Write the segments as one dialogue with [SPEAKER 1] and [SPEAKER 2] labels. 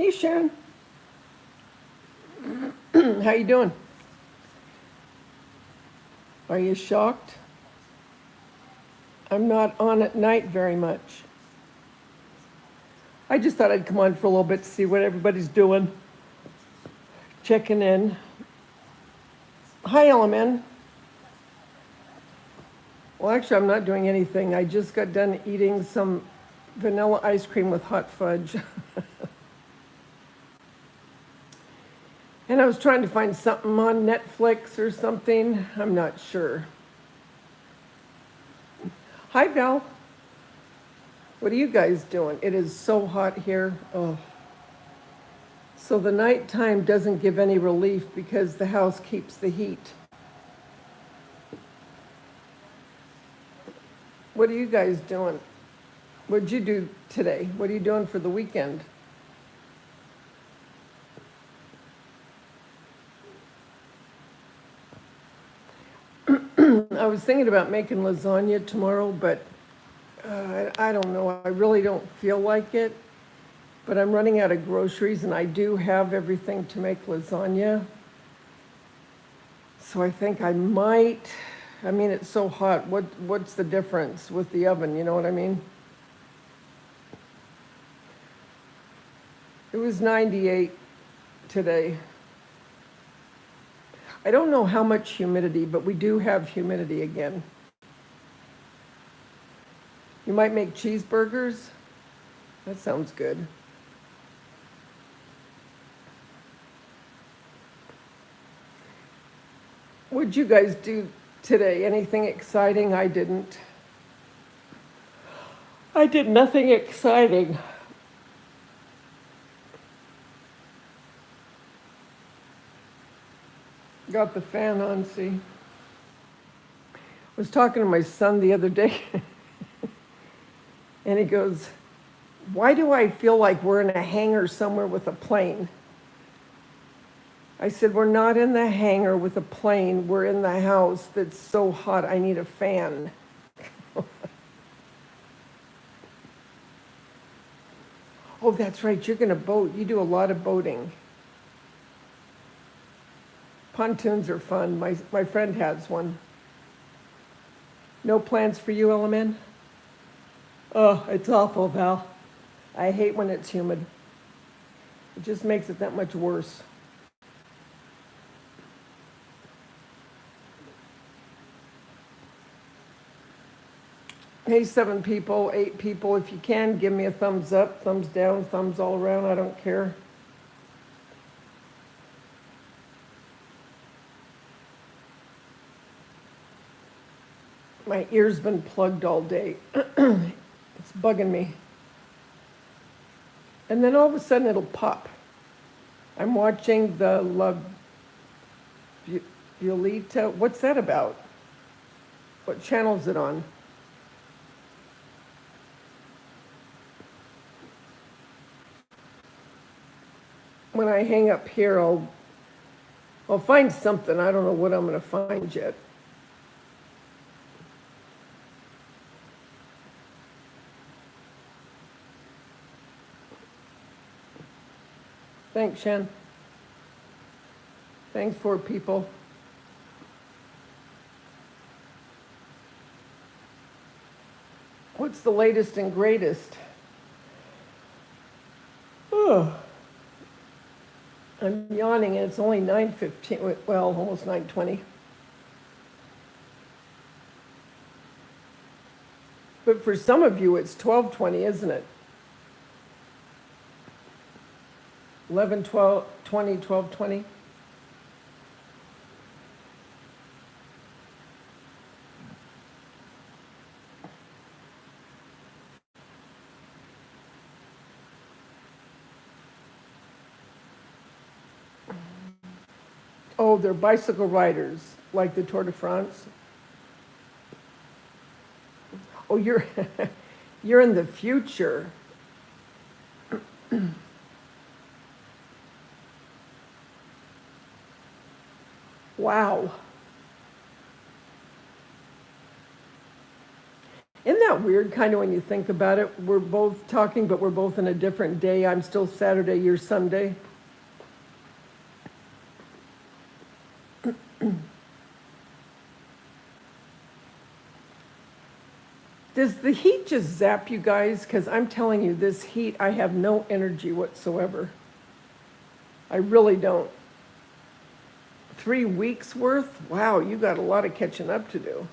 [SPEAKER 1] Hey Sharon, how you doing? Are you shocked? I'm not on at night very much. I just thought I'd come on for a little bit to see what everybody's doing, checking in. Hi, Elemen. Well, actually, I'm not doing anything. I just got done eating some vanilla ice cream with hot fudge. And I was trying to find something on Netflix or something. I'm not sure. Hi, Val. What are you guys doing? It is so hot here. Oh. So the nighttime doesn't give any relief because the house keeps the heat. What are you guys doing? What'd you do today? What are you doing for the weekend? I was thinking about making lasagna tomorrow, but I don't know. I really don't feel like it. But I'm running out of groceries and I do have everything to make lasagna. So I think I might. I mean, it's so hot. What's the difference with the oven? You know what I mean? It was 98 today. I don't know how much humidity, but we do have humidity again. You might make cheeseburgers? That sounds good. What'd you guys do today? Anything exciting? I didn't. I did nothing exciting. Got the fan on, see? I was talking to my son the other day, and he goes, "Why do I feel like we're in a hangar somewhere with a plane?" I said, "We're not in the hangar with a plane. We're in the house that's so hot I need a fan." Oh, that's right. You're going to boat. You do a lot of boating. Pontoons are fun. My friend has one. No plans for you, Elemen? Oh, it's awful, Val. I hate when it's humid. It just makes it that much worse. Hey, 7 people, 8 people, if you can, give me a thumbs up, thumbs down, thumbs all around. I don't care. My ear's been plugged all day. It's bugging me. And then all of a sudden it'll pop. I'm watching the La Violeta. What's that about? What channel is it on? When I hang up here, I'll find something. I don't know what I'm going to find yet. Thanks, Shen. Thanks for people. What's the latest and greatest? Oh, I'm yawning and it's only 9:15, well, almost 9:20. But for some of you, it's 12:20, isn't it? 11, 12, 20, 12:20. Oh, they're bicycle riders, like the Tour de France. Oh, you're you're in the future. Wow. Isn't that weird, kind of, when you think about it? We're both talking, but we're both in a different day. I'm still Saturday, you're Sunday. Does the heat just zap you guys? Because I'm telling you, this heat, I have no energy whatsoever. I really don't. 3 weeks worth? Wow, you got a lot of catching up to do.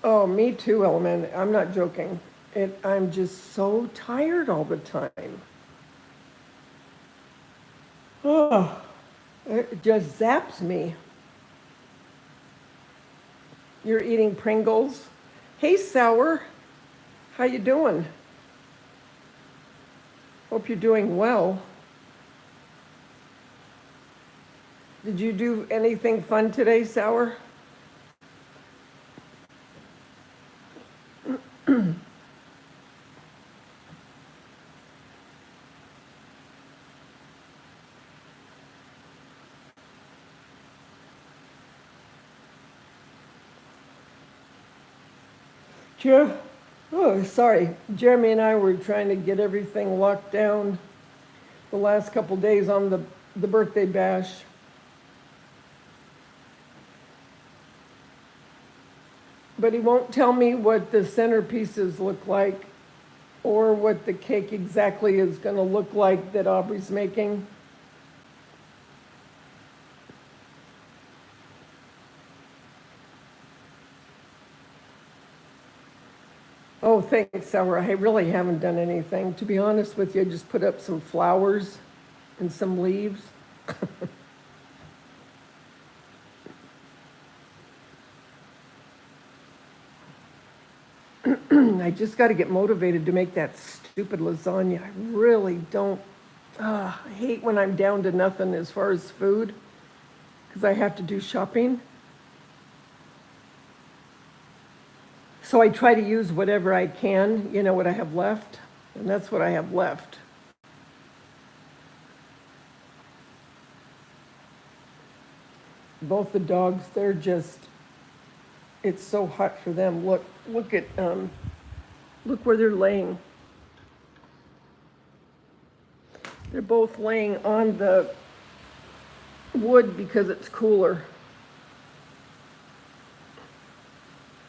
[SPEAKER 1] Oh, me too, Element. I'm not joking. I'm just so tired all the time. Oh, it just zaps me. You're eating Pringles? Hey, Sour. How you doing? Hope you're doing well. Did you do anything fun today, Sour? Oh, sorry. Jeremy and I were trying to get everything locked down the last couple days on the birthday bash. But he won't tell me what the centerpieces look like or what the cake exactly is going to look like that Aubrey's making. Oh, thanks, Sour. I really haven't done anything. To be honest with you, I just put up some flowers and some leaves. I just got to get motivated to make that stupid lasagna. I really don't. I hate when I'm down to nothing as far as food because I have to do shopping. So I try to use whatever I can, what I have left, and that's what I have left. Both the dogs, it's so hot for them. Look where they're laying. They're both laying on the wood because it's cooler.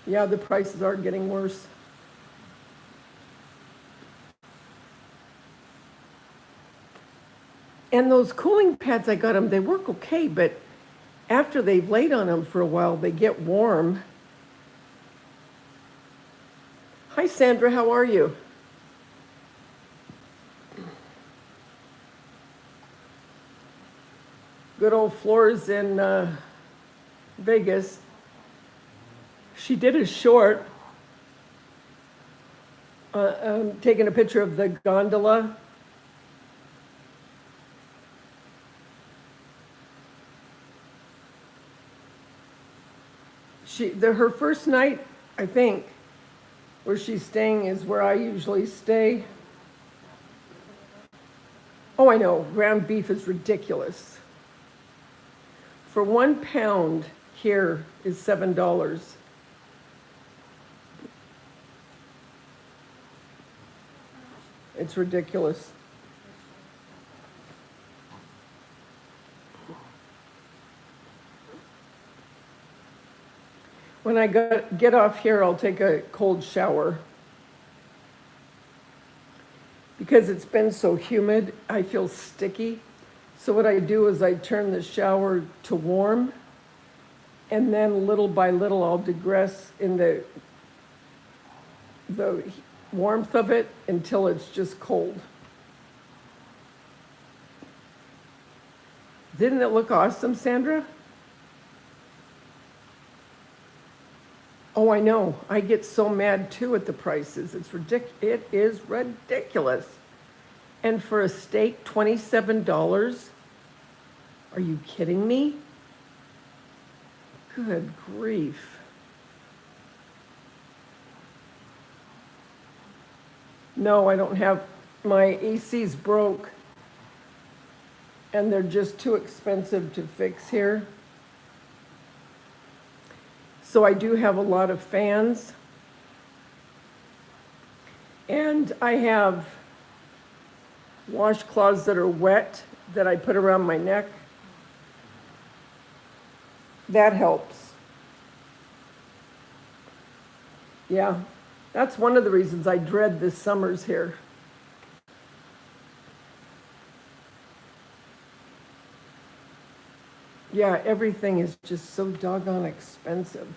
[SPEAKER 1] Yeah, the prices are getting worse. And those cooling pads, I got them, they work okay, but after they've laid on them for a while, they get warm. Hi, Sandra, how are you? Good old Floors in Vegas. She did a short taking a picture of the gondola. Her first night, I think, where she's staying is where I usually stay. Oh, I know, ground beef is ridiculous. For 1 pound here is $7. It's ridiculous. When I get off here, I'll take a cold shower. Because it's been so humid, I feel sticky. So what I do is I turn the shower to warm, and then little by little I'll digress in the warmth of it until it's just cold. Didn't it look awesome, Sandra? Oh, I know. I get so mad too at the prices. It is ridiculous. And for a steak, $27? Are you kidding me? Good grief. No, I don't have, my AC's broke and they're just too expensive to fix here. So I do have a lot of fans. And I have washcloths that are wet that I put around my neck. That helps. Yeah, that's one of the reasons I dread this summers here. Yeah, everything is just so doggone expensive.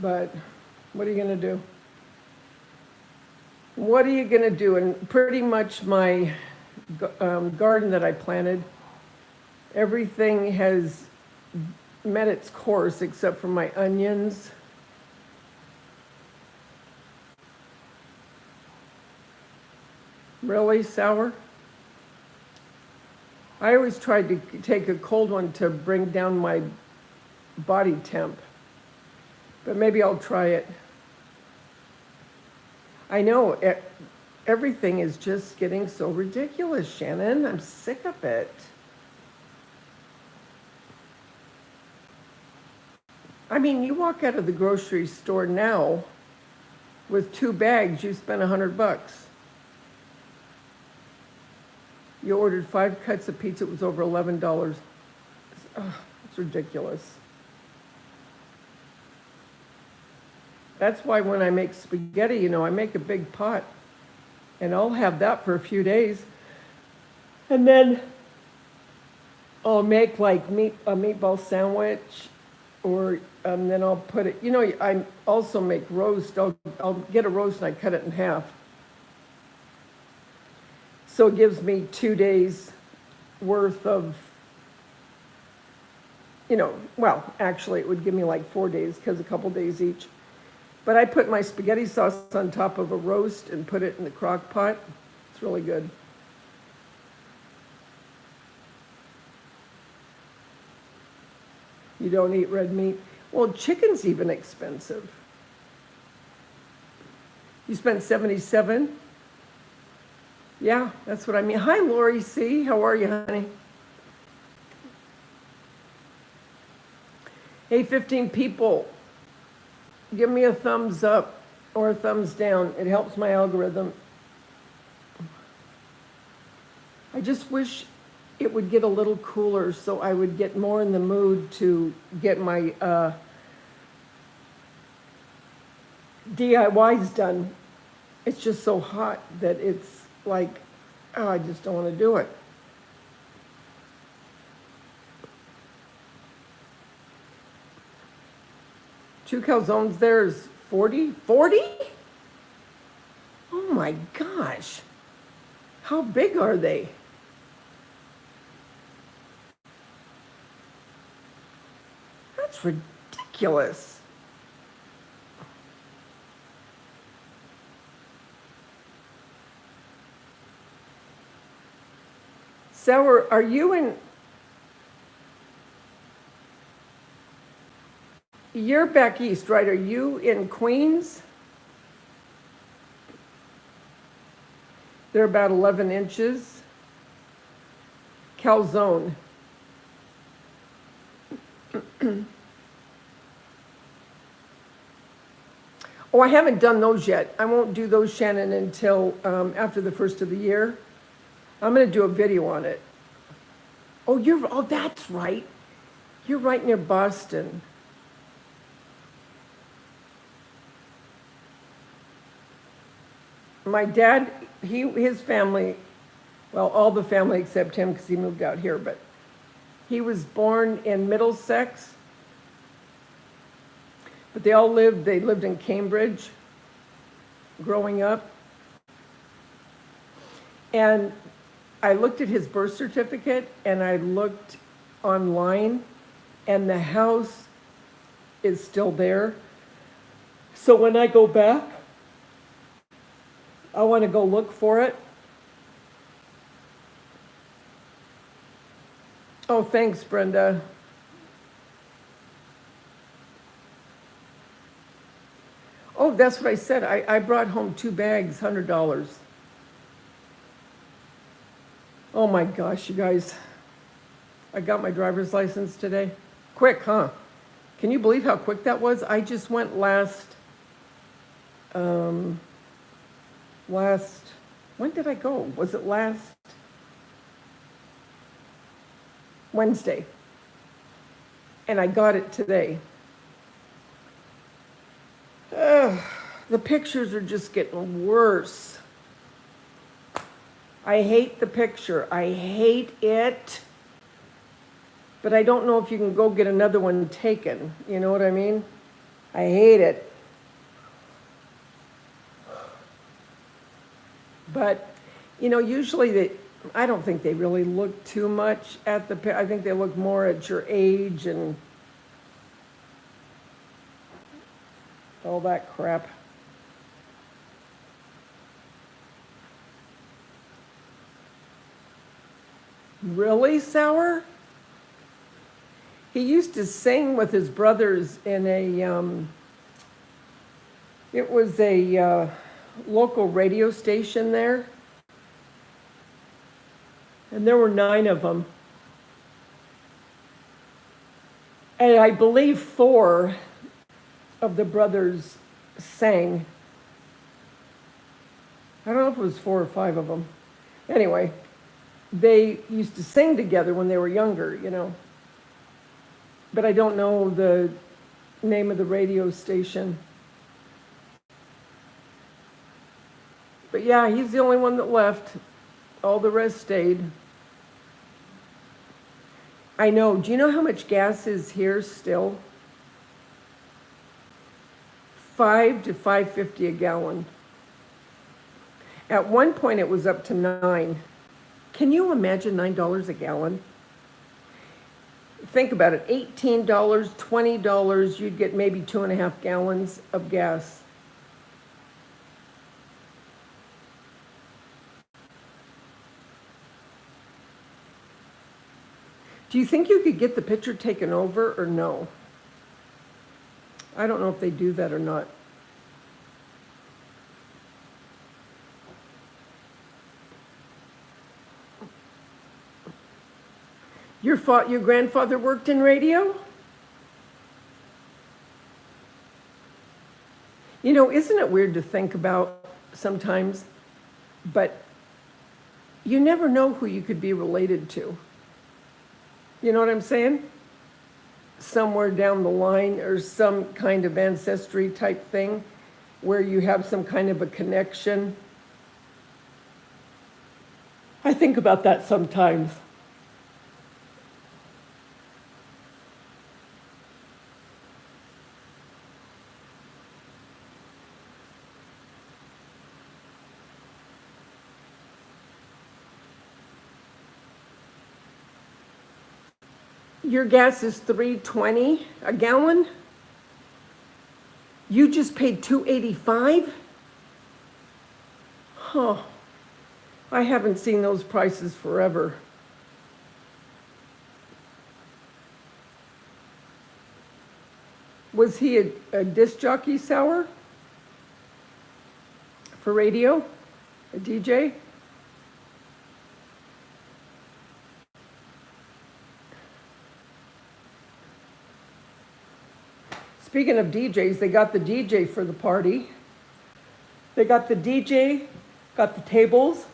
[SPEAKER 1] But what are you going to do? What are you going to do? And pretty much my garden that I planted, everything has met its course except for my onions. Really sour? I always tried to take a cold one to bring down my body temp, but maybe I'll try it. I know everything is just getting so ridiculous, Shannon. I'm sick of it. I mean, you walk out of the grocery store now with 2 bags, you spent $100. You ordered 5 cuts of pizza, it was over $11. It's ridiculous. That's why when I make spaghetti, I make a big pot, and I'll have that for a few days. And then I'll make like a meatball sandwich, or then I'll put it, I also make roast. I'll get a roast and I cut it in half. So it gives me 2 days worth of, well, actually it would give me like 4 days because a couple days each. But I put my spaghetti sauce on top of a roast and put it in the crock pot. It's really good. You don't eat red meat? Well, chicken's even expensive. You spent $77? Yeah, that's what I mean. Hi, Lori C. How are you, honey? Hey, 15 people. Give me a thumbs up or a thumbs down. It helps my algorithm. I just wish it would get a little cooler so I would get more in the mood to get my DIYs done. It's just so hot that it's like, I just don't want to do it. Two calzones there is 40? 40? Oh my gosh. How big are they? That's ridiculous. Sour, are you in? You're back east, right? Are you in Queens? They're about 11 inches. Calzone. Oh, I haven't done those yet. I won't do those, Shannon, until after the first of the year. I'm going to do a video on it. Oh, that's right. You're right near Boston. My dad, his family, well, all the family except him because he moved out here, but he was born in Middlesex. But they lived in Cambridge growing up. And I looked at his birth certificate and I looked online and the house is still there. So when I go back, I want to go look for it. Oh, thanks, Brenda. Oh, that's what I said. I brought home 2 bags, $100. Oh my gosh, you guys. I got my driver's license today. Quick, huh? Can you believe how quick that was? I just went um, when did I go? Was it last Wednesday? And I got it today. The pictures are just getting worse. I hate the picture. I hate it. But I don't know if you can go get another one taken. You know what I mean? I hate it. But, usually I don't think they really look too much at I think they look more at your age and all that crap. Really, Sour? He used to sing with his brothers in it was a local radio station there. And there were 9 of them. And I believe 4 of the brothers sang. I don't know if it was 4 or 5 of them. Anyway, they used to sing together when they were younger, But I don't know the name of the radio station. But yeah, he's the only one that left. All the rest stayed. I know. Do you know how much gas is here still? $5 to $5.50 a gallon. At one point it was up to $9. Can you imagine $9 a gallon? Think about it, $18, $20, you'd get maybe 2.5 gallons of gas. Do you think you could get the picture taken over or no? I don't know if they do that or not. Your grandfather worked in radio? Isn't it weird to think about sometimes? But you never know who you could be related to. You know what I'm saying? Somewhere down the line, or some kind of ancestry type thing where you have some kind of a connection. I think about that sometimes. Your gas is $3.20 a gallon? You just paid $2.85? Huh. I haven't seen those prices forever. Was he a disc jockey, Sour? For radio? A DJ? Speaking of DJs, they got the DJ for the party. They got the DJ, got the tables,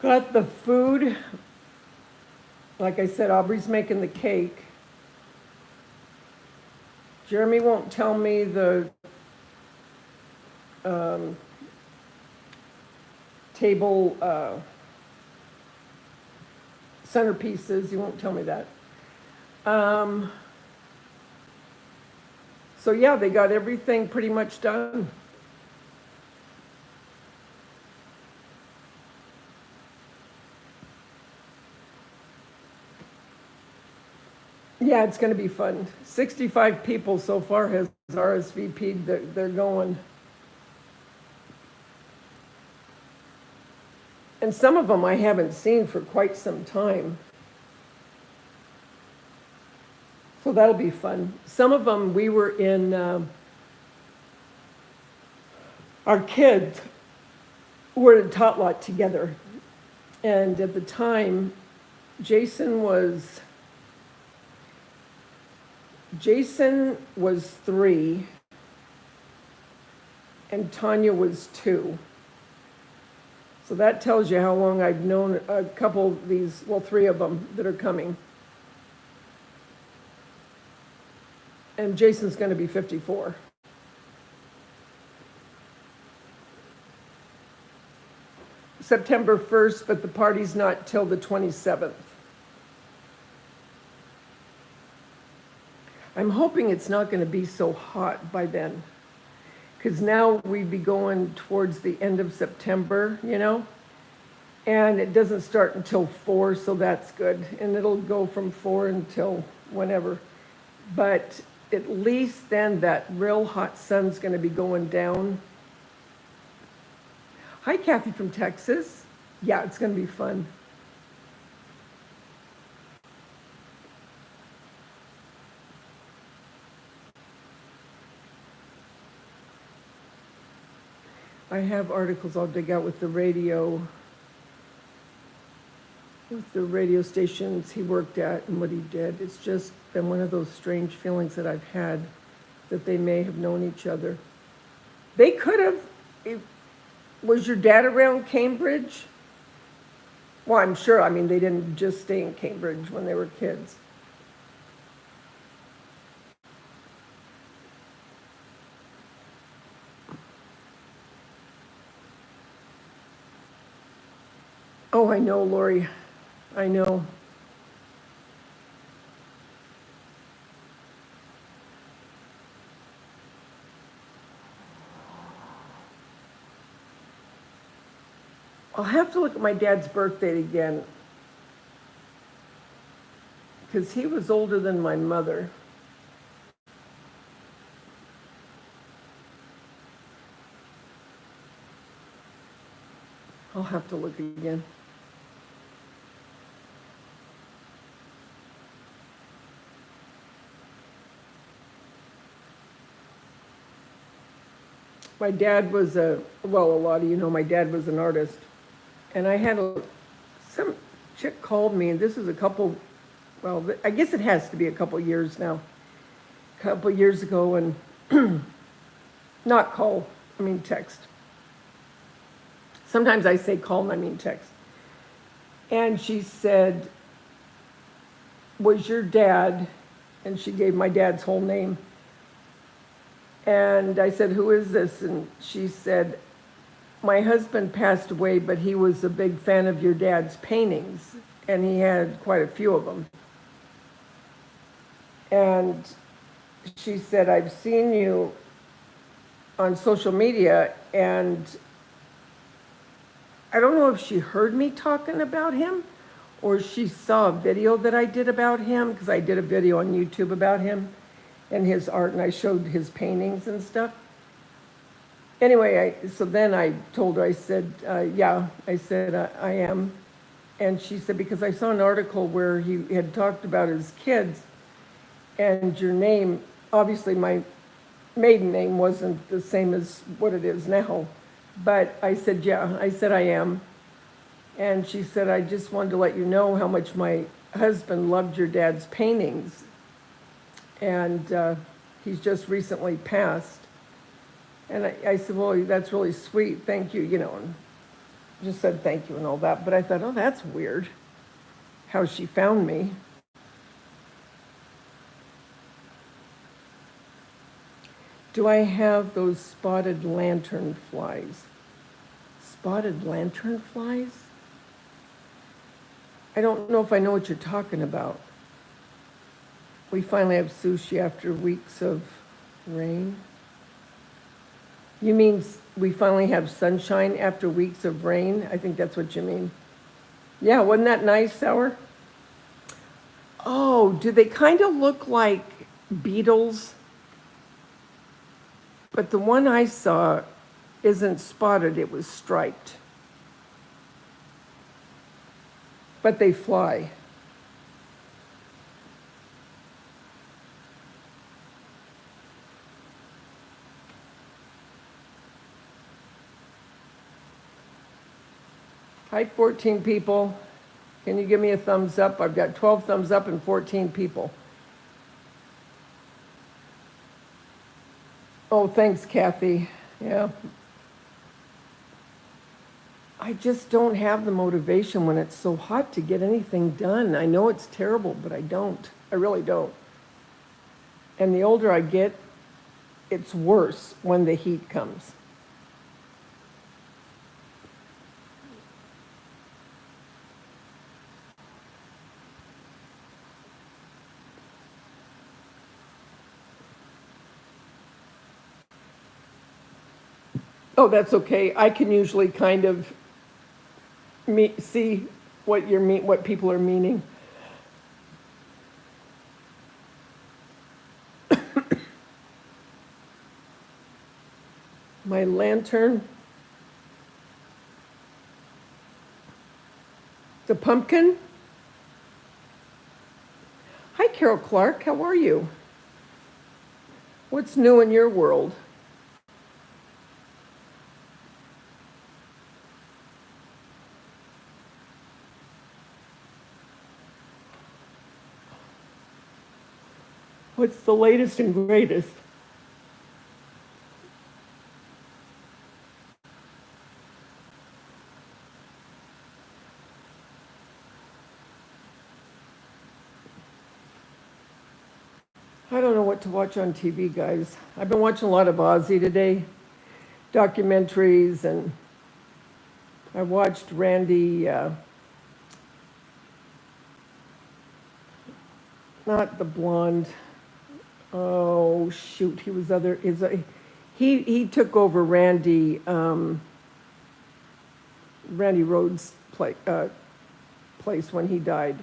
[SPEAKER 1] got the food. Like I said, Aubrey's making the cake. Jeremy won't tell me the table centerpieces. He won't tell me that. So yeah, they got everything pretty much done. Yeah, it's going to be fun. 65 people so far has RSVP'd. They're going. And some of them I haven't seen for quite some time. So that'll be fun. Some of them we were in, our kids were in Tot Lot together. And at the time, Jason was Jason was 3 and Tanya was 2. So that tells you how long I've known a couple of these, well, 3 of them that are coming. And Jason's going to be 54. September 1st, but the party's not till the 27th. I'm hoping it's not going to be so hot by then, because now we'd be going towards the end of September, you know, and it doesn't start until 4, so that's good. And it'll go from 4 until whenever. But at least then that real hot sun's going to be going down. Hi, Kathy from Texas. Yeah, it's going to be fun. I have articles I'll dig out with the radio stations he worked at and what he did. It's just been one of those strange feelings that I've had that they may have known each other. They could have. Was your dad around Cambridge? Well, I'm sure. I mean, they didn't just stay in Cambridge when they were kids. Oh, I know, Lori. I know. I'll have to look at my dad's birth date again, because he was older than my mother. I'll have to look again. My dad was a lot of you know my dad was an artist. And I had some chick called me, and this is I guess it has to be a couple years now. A couple years ago, and not call, I mean text. Sometimes I say call and I mean text. And she said, was your dad, and she gave my dad's whole name. And I said, who is this? And she said, my husband passed away, but he was a big fan of your dad's paintings, and he had quite a few of them. And she said, I've seen you on social media, and I don't know if she heard me talking about him or she saw a video that I did about him, because I did a video on YouTube about him and his art, and I showed his paintings and stuff. Anyway, so then I told her, I said, yeah, I said, I am. And she said, because I saw an article where he had talked about his kids, and your name, obviously my maiden name wasn't the same as what it is now. But I said, yeah, I said, I am. And she said, I just wanted to let you know how much my husband loved your dad's paintings. And he's just recently passed. And I said, well, that's really sweet, thank you, you know, and just said thank you and all that. But I thought, oh, that's weird, how she found me. Do I have those spotted lantern flies? Spotted lantern flies? I don't know if I know what you're talking about. We finally have sushi after weeks of rain. You mean we finally have sunshine after weeks of rain? I think that's what you mean. Yeah, wasn't that nice, Sour? Oh, do they kind of look like beetles? But the one I saw isn't spotted, it was striped. But they fly. Hi, 14 people. Can you give me a thumbs up? I've got 12 thumbs up and 14 people. Oh, thanks, Kathy. Yeah. I just don't have the motivation when it's so hot to get anything done. I know it's terrible, but I don't. I really don't. And the older I get, it's worse when the heat comes. Oh, that's okay. I can usually kind of see what people are meaning. My lantern, the pumpkin. Hi, Carol Clark. How are you? What's new in your world? What's the latest and greatest? I don't know what to watch on TV, guys. I've been watching a lot of Ozzy today, documentaries, and I watched Randy, not the blonde. Oh shoot, he took over Randy Rhodes' place when he died.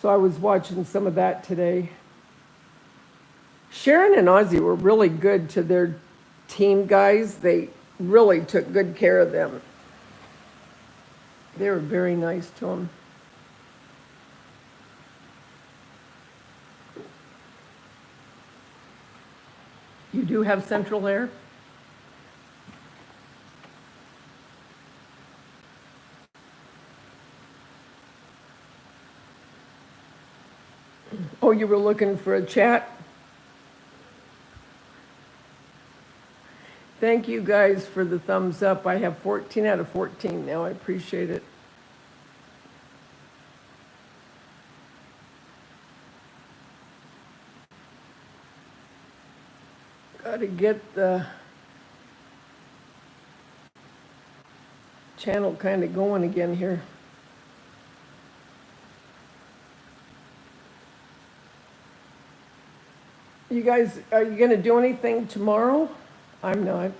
[SPEAKER 1] So I was watching some of that today. Sharon and Ozzy were really good to their team guys. They really took good care of them. They were very nice to them. You do have central air? Oh, you were looking for a chat? Thank you guys for the thumbs up. I have 14 out of 14 now. I appreciate it. Got to get the channel kind of going again here. You guys, are you going to do anything tomorrow? I'm not.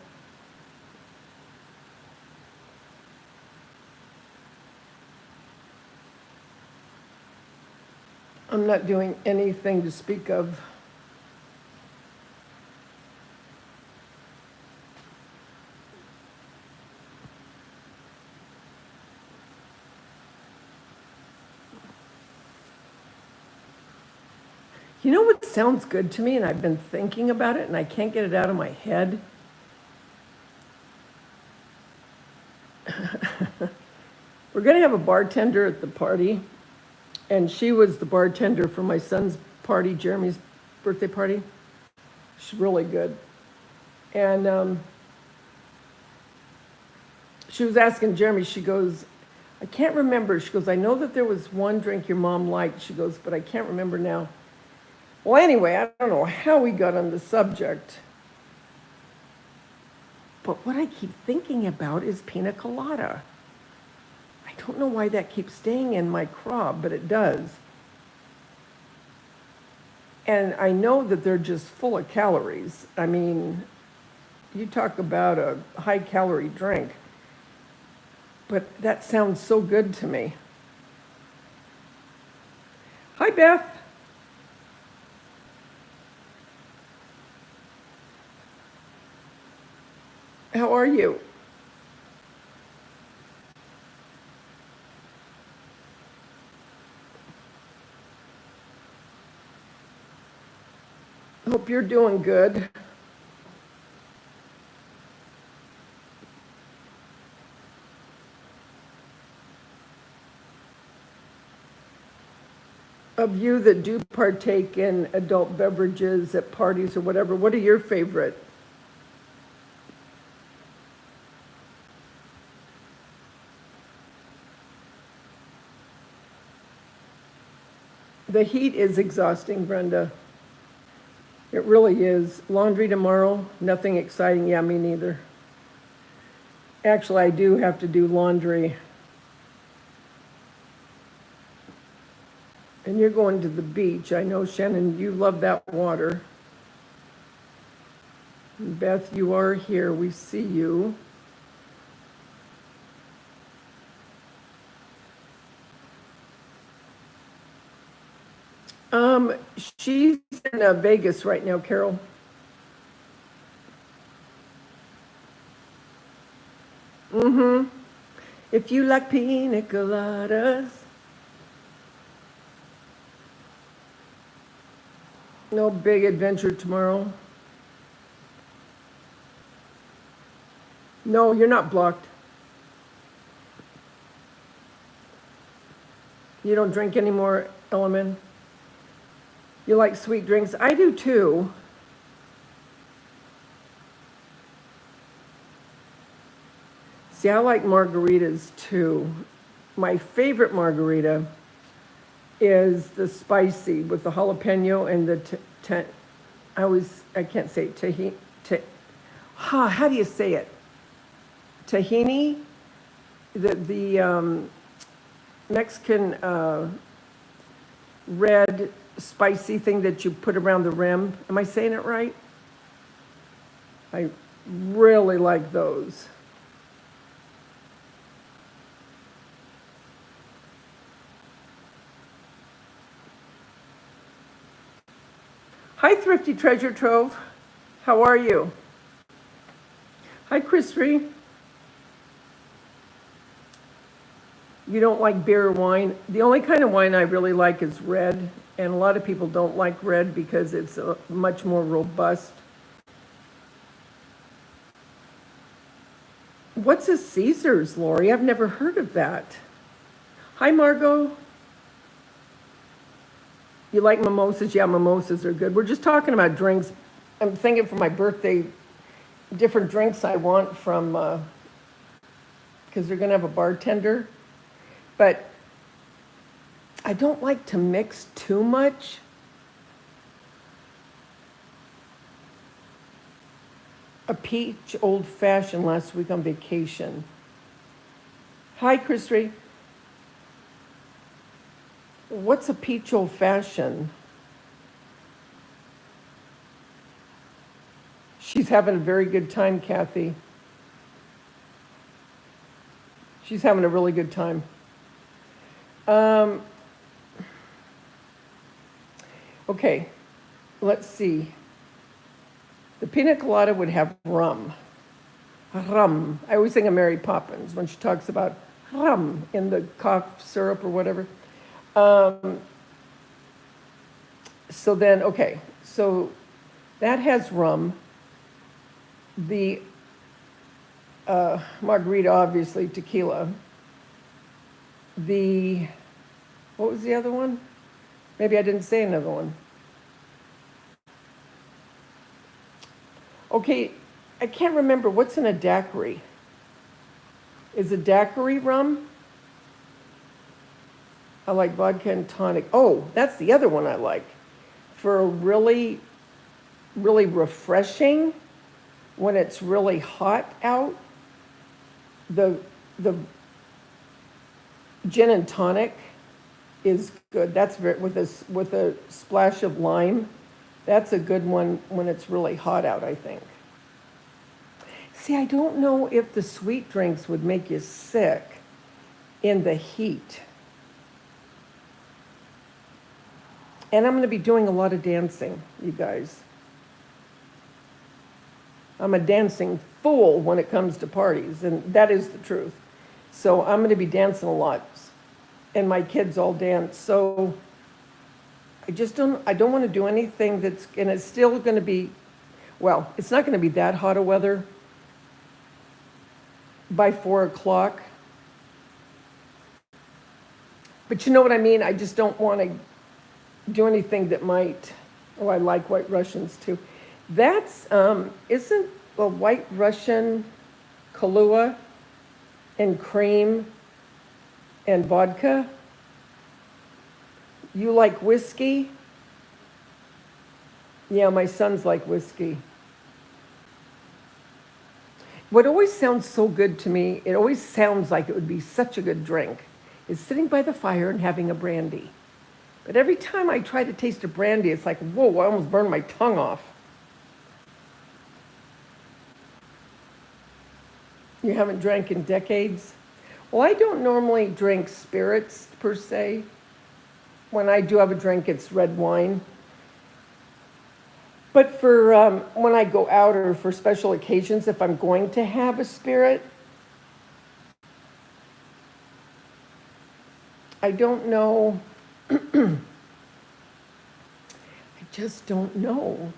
[SPEAKER 1] I'm not doing anything to speak of. You know what sounds good to me, and I've been thinking about it, and I can't get it out of my head? We're going to have a bartender at the party, and she was the bartender for my son's party, Jeremy's birthday party. She's really good. And she was asking Jeremy, she goes, I can't remember. She goes, I know that there was one drink your mom liked. She goes, but I can't remember now. Well, anyway, I don't know how we got on the subject. But what I keep thinking about is pina colada. I don't know why that keeps staying in my craw, but it does. And I know that they're just full of calories. I mean, you talk about a high-calorie drink. But that sounds so good to me. Hi, Beth. How are you? Hope you're doing good. Of you that do partake in adult beverages at parties or whatever, what are your favorite? The heat is exhausting, Brenda. It really is. Laundry tomorrow, nothing exciting. Yeah, me neither. Actually, I do have to do laundry. And you're going to the beach. I know, Shannon, you love that water. Beth, you are here. We see you. She's in Vegas right now, Carol. If you like pina coladas. No big adventure tomorrow. No, you're not blocked. You don't drink anymore, Element? You like sweet drinks? I do too. See, I like margaritas too. My favorite margarita is the spicy with the jalapeno and the I can't say how do you say it? Tahini, the Mexican red spicy thing that you put around the rim. Am I saying it right? I really like those. Hi, Thrifty Treasure Trove. How are you? Hi, Chris Ree. You don't like beer or wine? The only kind of wine I really like is red, and a lot of people don't like red because it's much more robust. What's a Caesar's, Lori? I've never heard of that. Hi, Margot. You like mimosas? Yeah, mimosas are good. We're just talking about drinks. I'm thinking for my birthday, different drinks I want from, because they're going to have a bartender. But I don't like to mix too much. A peach old fashioned last week on vacation. Hi, Chris Ray. What's a peach old fashioned? She's having a very good time, Kathy. She's having a really good time. Okay, let's see. The pina colada would have rum. Rum. I always think of Mary Poppins when she talks about rum in the cough syrup or whatever. So then, okay, so that has rum. The margarita, obviously, tequila. What was the other one? Maybe I didn't say another one. Okay, I can't remember. What's in a daiquiri? Is a daiquiri rum? I like vodka and tonic. Oh, that's the other one I like. For a really, really refreshing, when it's really hot out, the gin and tonic is good. That's with a splash of lime. That's a good one when it's really hot out, I think. See, I don't know if the sweet drinks would make you sick in the heat. And I'm going to be doing a lot of dancing, you guys. I'm a dancing fool when it comes to parties, and that is the truth. So I'm going to be dancing a lot, and my kids all dance. So I don't want to do anything and it's still going to be, well, it's not going to be that hot of weather by 4 o'clock. But you know what I mean? I just don't want to do anything that might, oh, I like White Russians too. That's, isn't a White Russian Kahlua and cream and vodka? You like whiskey? Yeah, my sons like whiskey. What always sounds so good to me, it always sounds like it would be such a good drink, is sitting by the fire and having a brandy. But every time I try to taste a brandy, it's like, whoa, I almost burned my tongue off. You haven't drank in decades? Well, I don't normally drink spirits per se. When I do have a drink, it's red wine. But for when I go out or for special occasions, if I'm going to have a spirit, I don't know. I just don't know.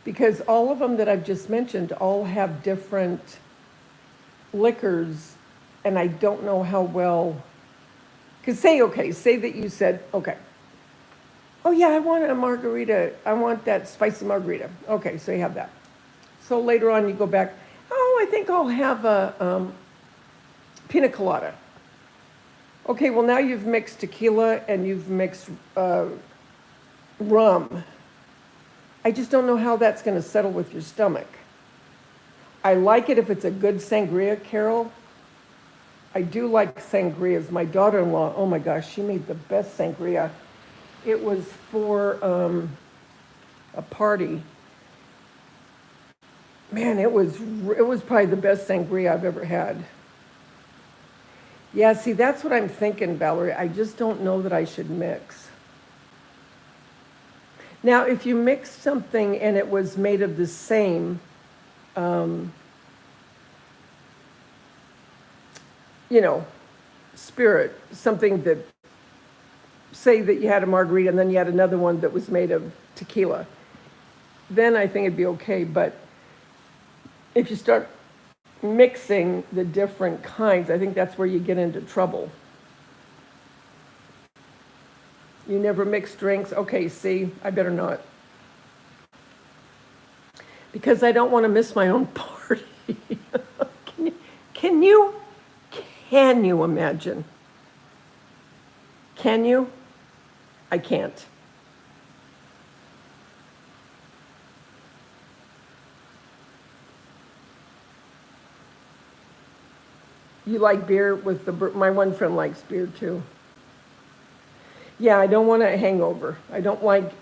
[SPEAKER 1] Because all of them that I've just mentioned all have different liquors, and I don't know how well. Because say that you said, okay, oh yeah, I want a margarita. I want that spicy margarita. Okay, so you have that. So later on you go back, oh, I think I'll have a pina colada. Okay, well now you've mixed tequila and you've mixed rum. I just don't know how that's going to settle with your stomach. I like it if it's a good sangria, Carol. I do like sangrias. My daughter-in-law, oh my gosh, she made the best sangria. It was for a party. Man, it was probably the best sangria I've ever had. Yeah, see, that's what I'm thinking, Valerie. I just don't know that I should mix. Now, if you mix something and it was made of the same, spirit, something that, say that you had a margarita and then you had another one that was made of tequila, then I think it'd be okay. But if you start mixing the different kinds, I think that's where you get into trouble. You never mix drinks? Okay, see, I better not. Because I don't want to miss my own party. Can you imagine? Can you? I can't. You like beer with my one friend likes beer too. Yeah, I don't want a hangover. I don't like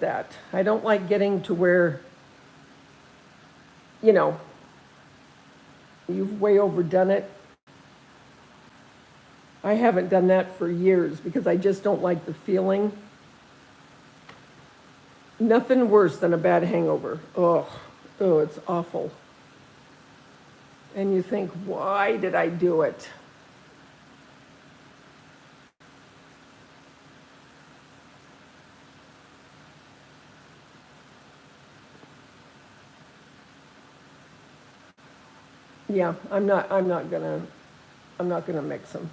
[SPEAKER 1] that. I don't like getting to where, you've way overdone it. I haven't done that for years because I just don't like the feeling. Nothing worse than a bad hangover. Oh, it's awful. And you think, why did I do it? Yeah, I'm not gonna mix them.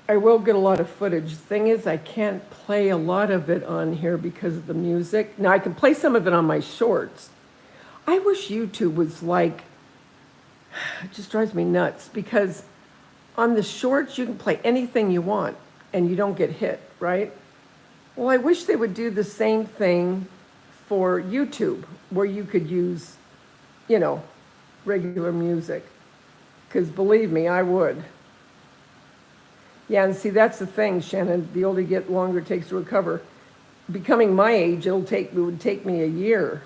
[SPEAKER 1] I will get a lot of footage. Thing is, I can't play a lot of it on here because of the music. Now, I can play some of it on my shorts. I wish YouTube was like, it just drives me nuts because on the shorts, you can play anything you want and you don't get hit, right? Well, I wish they would do the same thing for YouTube, where you could use, regular music. Because believe me, I would. Yeah, and see, that's the thing, Shannon. The older you get, the longer it takes to recover. Becoming my age, it would take me a year.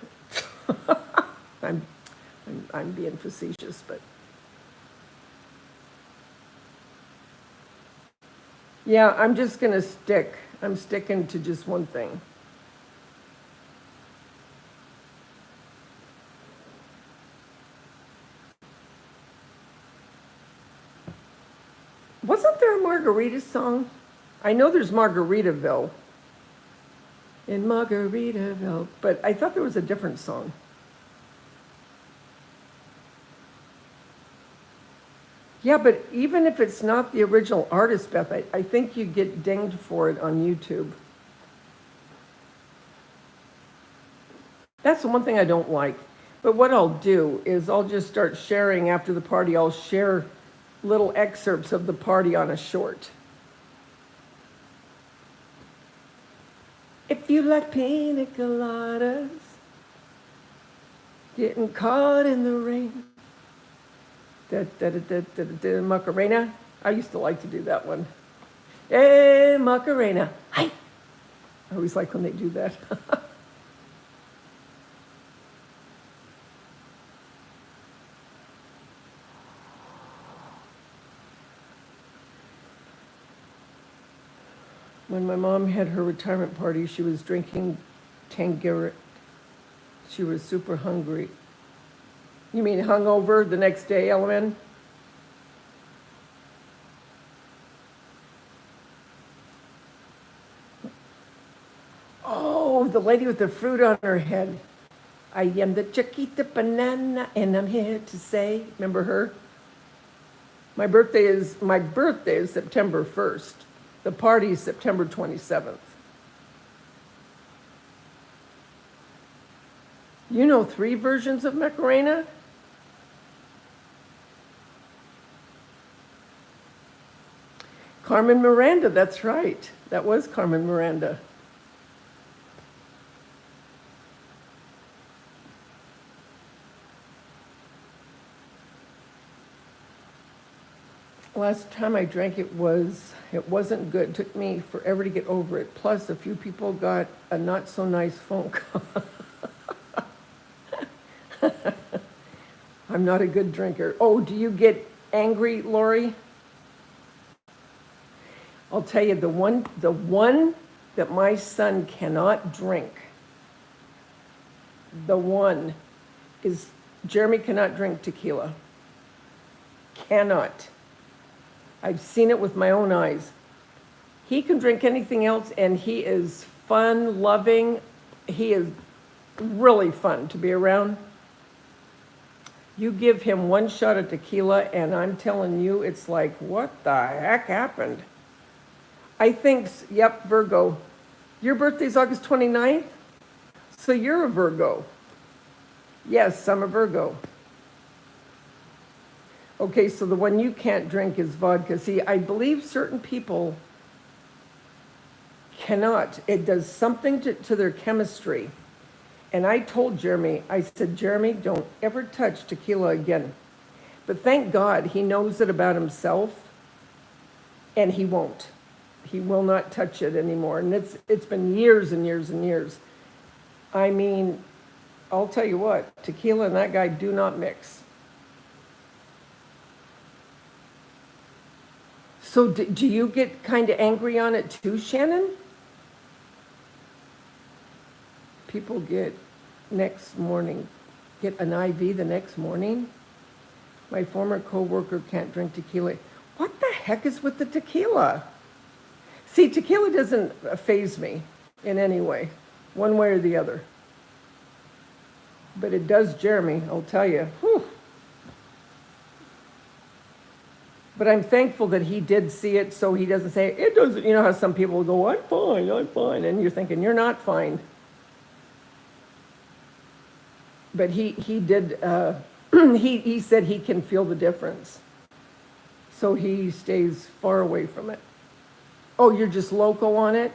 [SPEAKER 1] I'm being facetious, but yeah, I'm sticking to just one thing. Wasn't there a Margarita song? I know there's Margaritaville. In Margaritaville, but I thought there was a different song. Yeah, but even if it's not the original artist, Beth, I think you get dinged for it on YouTube. That's the one thing I don't like. But what I'll do is I'll just start sharing after the party. I'll share little excerpts of the party on a short. If you like pina coladas, getting caught in the rain, Macarena. I used to like to do that one. Hey, Macarena. Hi. I always like when they do that. When my mom had her retirement party, she was drinking Tanqueray. She was super hungry. You mean hungover the next day, Ellen? Oh, the lady with the fruit on her head. I am the Chiquita Banana, and I'm here to say. Remember her? My birthday is September 1st. The party is September 27th. You know 3 versions of Macarena? Carmen Miranda, that's right. That was Carmen Miranda. Last time I drank it wasn't good. It took me forever to get over it. Plus, a few people got a not so nice phone call. I'm not a good drinker. Oh, do you get angry, Lori? I'll tell you, the one that my son cannot drink, the one is Jeremy cannot drink tequila. Cannot. I've seen it with my own eyes. He can drink anything else, and he is fun, loving. He is really fun to be around. You give him 1 shot of tequila, and I'm telling you, it's like, what the heck happened? I think, yep, Virgo. Your birthday's August 29th? So you're a Virgo. Yes, I'm a Virgo. Okay, so the one you can't drink is vodka. See, I believe certain people cannot. It does something to their chemistry. And I told Jeremy, I said, Jeremy, don't ever touch tequila again. But thank God he knows it about himself, and he won't. He will not touch it anymore. And it's been years and years and years. I mean, I'll tell you what, tequila and that guy do not mix. So do you get kind of angry on it too, Shannon? People get next morning, get an IV the next morning. My former coworker can't drink tequila. What the heck is with the tequila? See, tequila doesn't faze me in any way, one way or the other. But it does Jeremy, I'll tell you. Whew. But I'm thankful that he did see it, so he doesn't say, it doesn't, you know how some people go, I'm fine, and you're thinking, you're not fine. But he did, he said he can feel the difference. So he stays far away from it. Oh, you're just loco on it?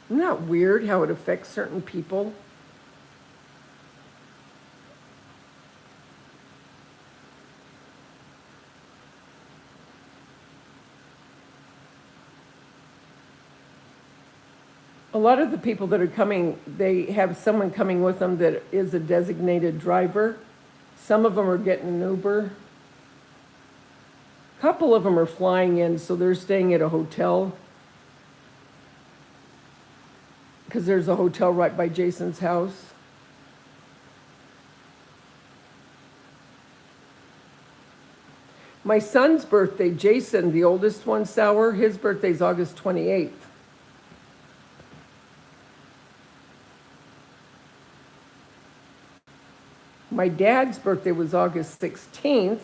[SPEAKER 1] Isn't that weird how it affects certain people? A lot of the people that are coming, they have someone coming with them that is a designated driver. Some of them are getting an Uber. A couple of them are flying in, so they're staying at a hotel. Because there's a hotel right by Jason's house. My son's birthday, Jason, the oldest one, Sour, his birthday's August 28th. My dad's birthday was August 16th.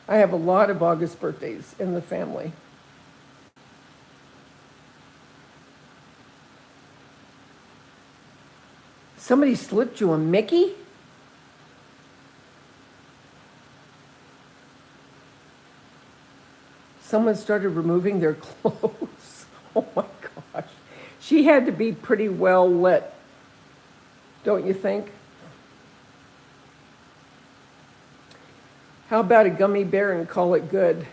[SPEAKER 1] I have a lot of August birthdays in the family. Somebody slipped you a Mickey? Someone started removing their clothes. Oh my gosh. She had to be pretty well lit, don't you think? How about a gummy bear and call it good?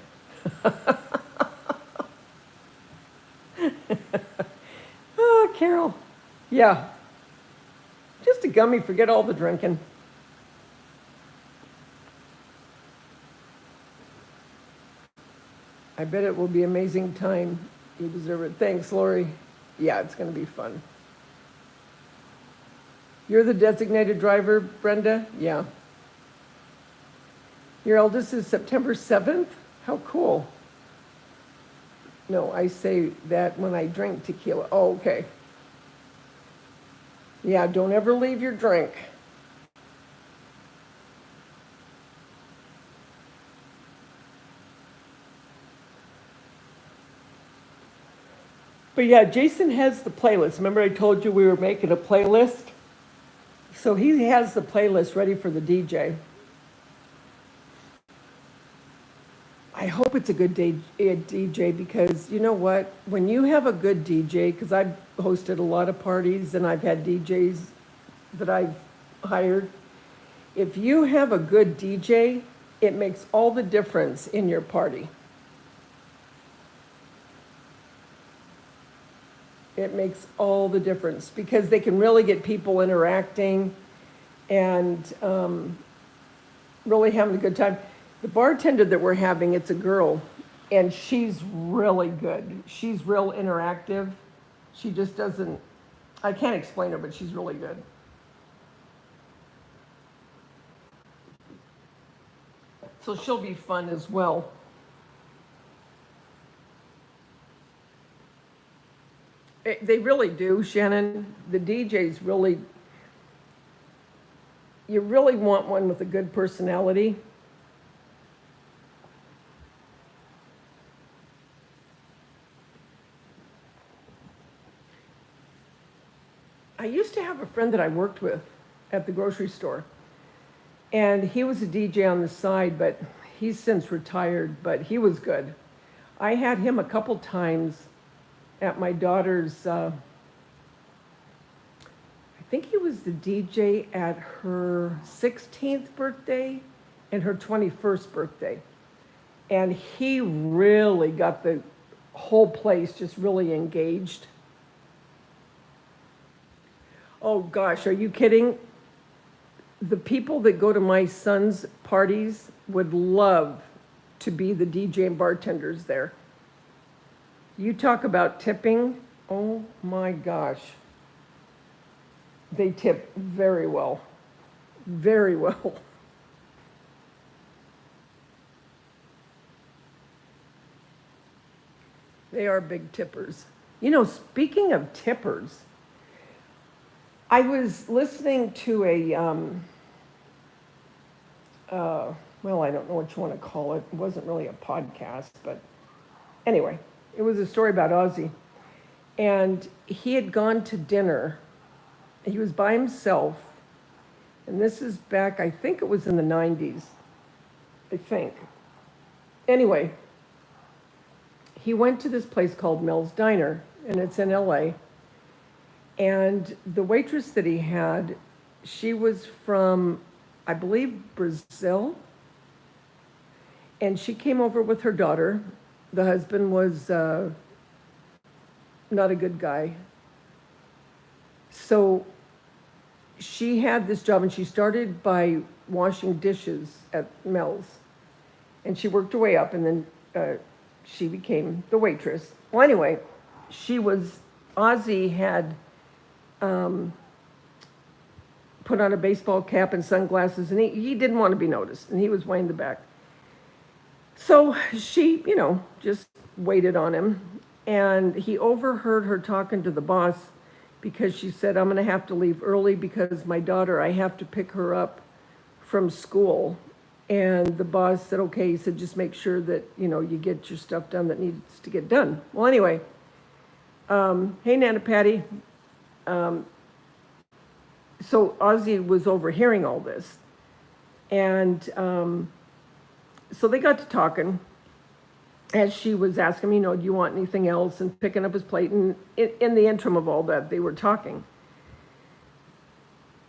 [SPEAKER 1] Oh, Carol. Yeah. Just a gummy, forget all the drinking. I bet it will be an amazing time. You deserve it. Thanks, Lori. Yeah, it's going to be fun. You're the designated driver, Brenda? Yeah. Your eldest is September 7th? How cool. No, I say that when I drink tequila. Oh, okay. Yeah, don't ever leave your drink. But yeah, Jason has the playlist. Remember I told you we were making a playlist? So he has the playlist ready for the DJ. I hope it's a good DJ because you know what? When you have a good DJ, because I've hosted a lot of parties and I've had DJs that I've hired. If you have a good DJ, it makes all the difference in your party. It makes all the difference because they can really get people interacting and really having a good time. The bartender that we're having, it's a girl, and she's really good. She's real interactive. She just doesn't, I can't explain her, but she's really good. So she'll be fun as well. They really do, Shannon. The DJs really, you really want one with a good personality. I used to have a friend that I worked with at the grocery store, and he was a DJ on the side, but he's since retired, but he was good. I had him a couple times at my daughter's, I think he was the DJ at her 16th birthday and her 21st birthday. And he really got the whole place just really engaged. Oh gosh, are you kidding? The people that go to my son's parties would love to be the DJ and bartenders there. You talk about tipping, oh my gosh. They tip very well, very well. They are big tippers. You know, speaking of tippers, I was listening to a, well, I don't know what you want to call it. It wasn't really a podcast, but anyway, it was a story about Ozzy. And he had gone to dinner. He was by himself. And this is back, I think it was in the 90s. I think. Anyway, he went to this place called Mel's Diner, and it's in LA. And the waitress that he had, she was from, I believe, Brazil. And she came over with her daughter. The husband was not a good guy. So she had this job, and she started by washing dishes at Mel's. And she worked her way up, and then she became the waitress. Well, anyway, Ozzy had put on a baseball cap and sunglasses, and he didn't want to be noticed, and he was way in the back. So she, just waited on him, and he overheard her talking to the boss, because she said, I'm going to have to leave early because my daughter, I have to pick her up from school. And the boss said, okay, he said, just make sure that, you get your stuff done that needs to get done. Well, anyway, hey, Nana Patty. So Ozzy was overhearing all this. And so they got to talking as she was asking him, do you want anything else? And picking up his plate. And in the interim of all that, they were talking.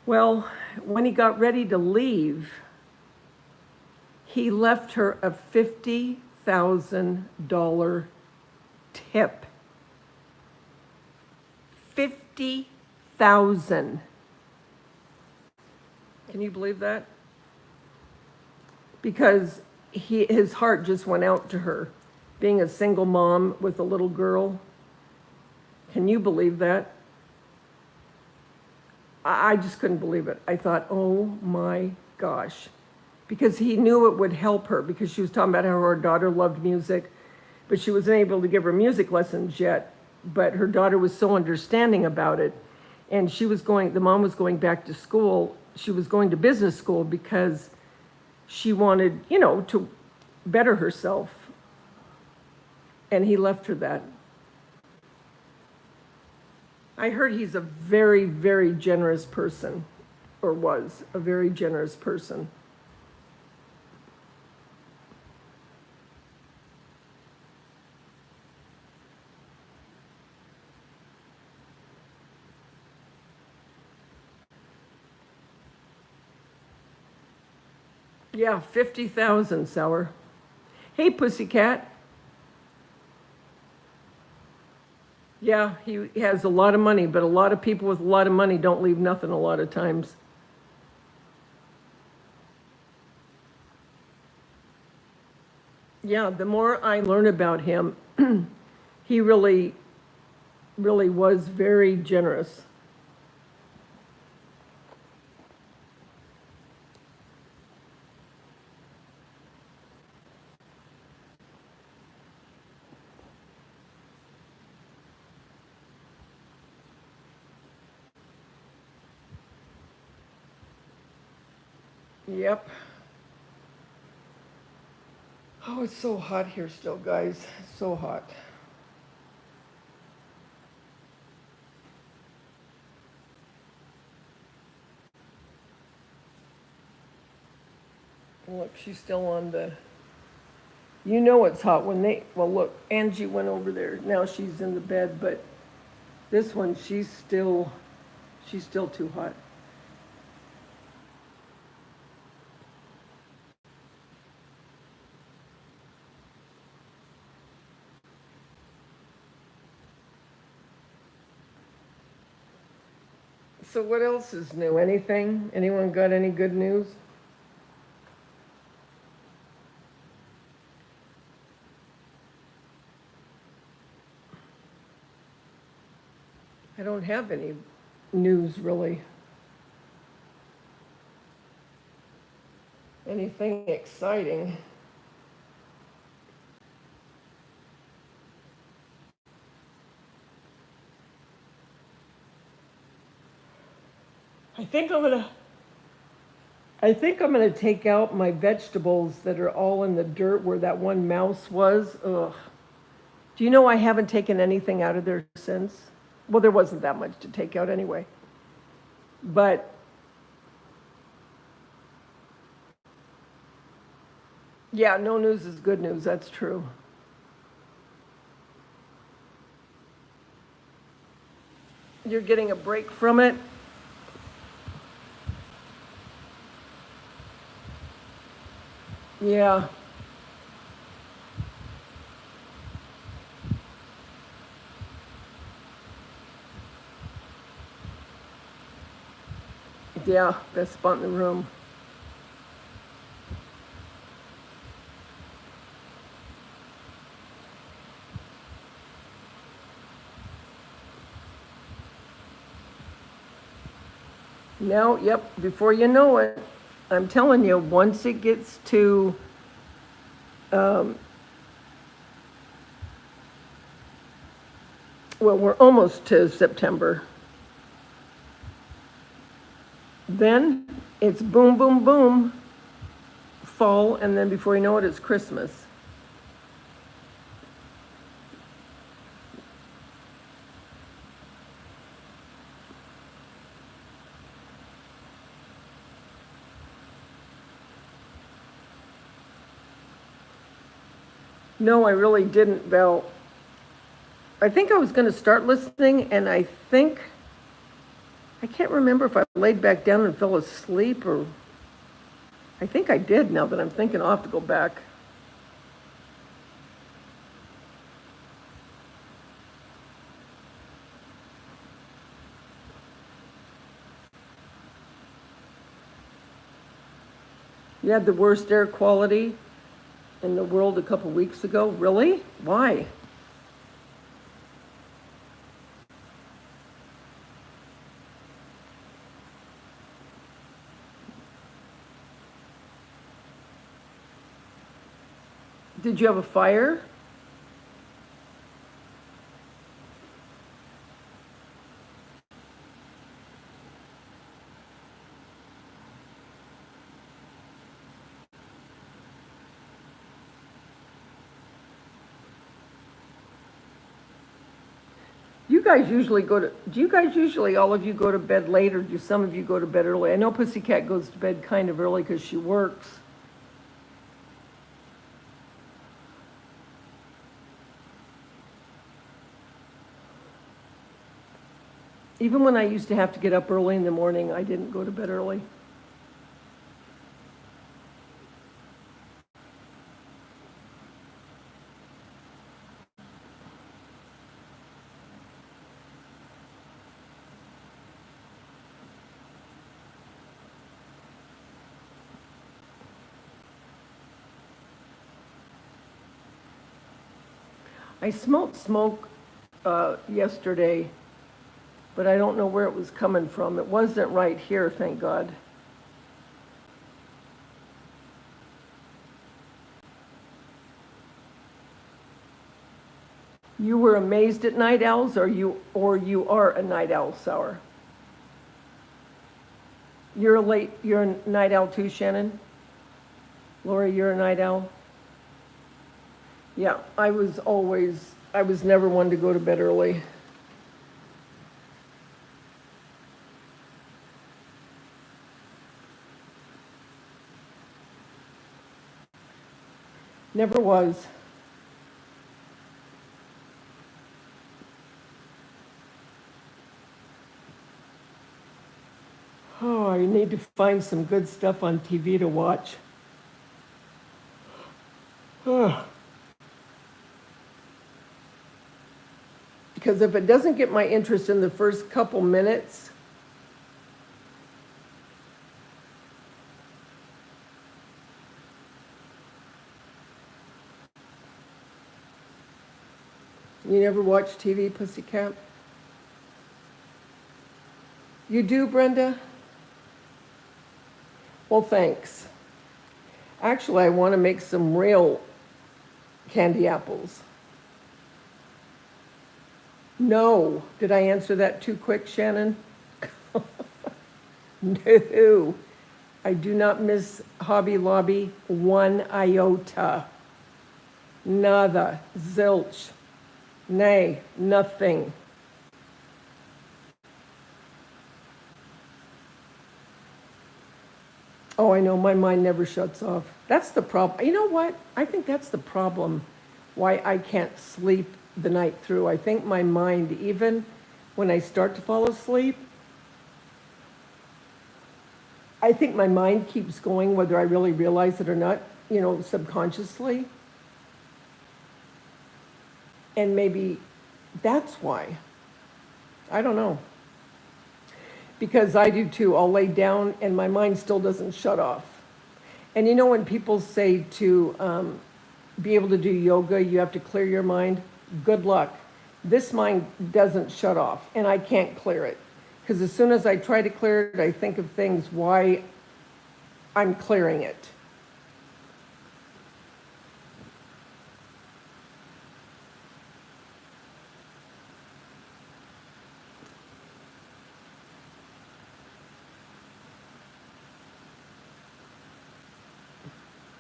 [SPEAKER 1] Well, when he got ready to leave, he left her a $50,000 tip. $50,000. Can you believe that? Because his heart just went out to her, being a single mom with a little girl. Can you believe that? I just couldn't believe it. I thought, oh my gosh. Because he knew it would help her, because she was talking about how her daughter loved music, but she wasn't able to give her music lessons yet. But her daughter was so understanding about it. And the mom was going back to school. She was going to business school because she wanted, to better herself. And he left her that. I heard he's a very, very generous person, or was a very generous person. Yeah, 50,000, Sour. Hey, Pussycat. Yeah, he has a lot of money, but a lot of people with a lot of money don't leave nothing a lot of times. Yeah, the more I learn about him, he really, really was very generous. Yep. Oh, it's so hot here still, guys. It's so hot. Look, she's still on the... it's hot when well, look, Angie went over there. Now she's in the bed, but this one, she's still too hot. So what else is new? Anything? Anyone got any good news? I don't have any news, really. Anything exciting? I think I'm gonna take out my vegetables that are all in the dirt where that one mouse was. Ugh. Do you know I haven't taken anything out of there since? Well, there wasn't that much to take out anyway. But yeah, no news is good news. That's true. You're getting a break from it? Yeah. Yeah, best spot in the room. Now, yep, before you know it, I'm telling you, once it gets to well, we're almost to September. Then it's boom, boom, boom, fall, and then before you know it, it's Christmas. No, I really didn't, Val. I think I was going to start listening, and I can't remember if I laid back down and fell asleep, or I think I did now that I'm thinking. I'll have to go back. You had the worst air quality in the world a couple weeks ago. Really? Why? Did you have a fire? Do you guys usually, all of you go to bed late, or do some of you go to bed early? I know Pussycat goes to bed kind of early because she works. Even when I used to have to get up early in the morning, I didn't go to bed early. I smelled smoke yesterday, but I don't know where it was coming from. It wasn't right here, thank God. You were amazed at night owls, or you are a night owl, Sour? You're a night owl too, Shannon? Lori, you're a night owl? Yeah, I was never one to go to bed early. Never was. Oh, I need to find some good stuff on TV to watch. Because if it doesn't get my interest in the first couple minutes, you never watch TV, Pussycat? You do, Brenda? Well, thanks. Actually, I want to make some real candy apples. No. Did I answer that too quick, Shannon? No. I do not miss Hobby Lobby one iota. Nada. Zilch. Nay. Nothing. Oh, I know, my mind never shuts off. That's the problem. You know what? I think that's the problem why I can't sleep the night through. I think my mind, even when I start to fall asleep, I think my mind keeps going whether I really realize it or not, subconsciously. And maybe that's why. I don't know. Because I do too. I'll lay down and my mind still doesn't shut off. And when people say to be able to do yoga, you have to clear your mind, good luck. This mind doesn't shut off, and I can't clear it. Because as soon as I try to clear it, I think of things why I'm clearing it.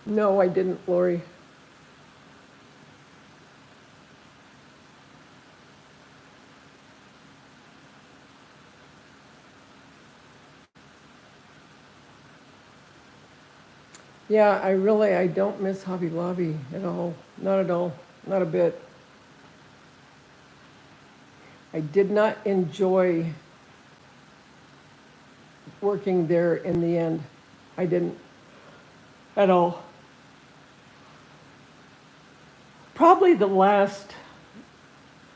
[SPEAKER 1] No, I didn't, Lori. Yeah, I don't miss Hobby Lobby at all. Not at all. Not a bit. I did not enjoy working there in the end. I didn't at all. Probably the last,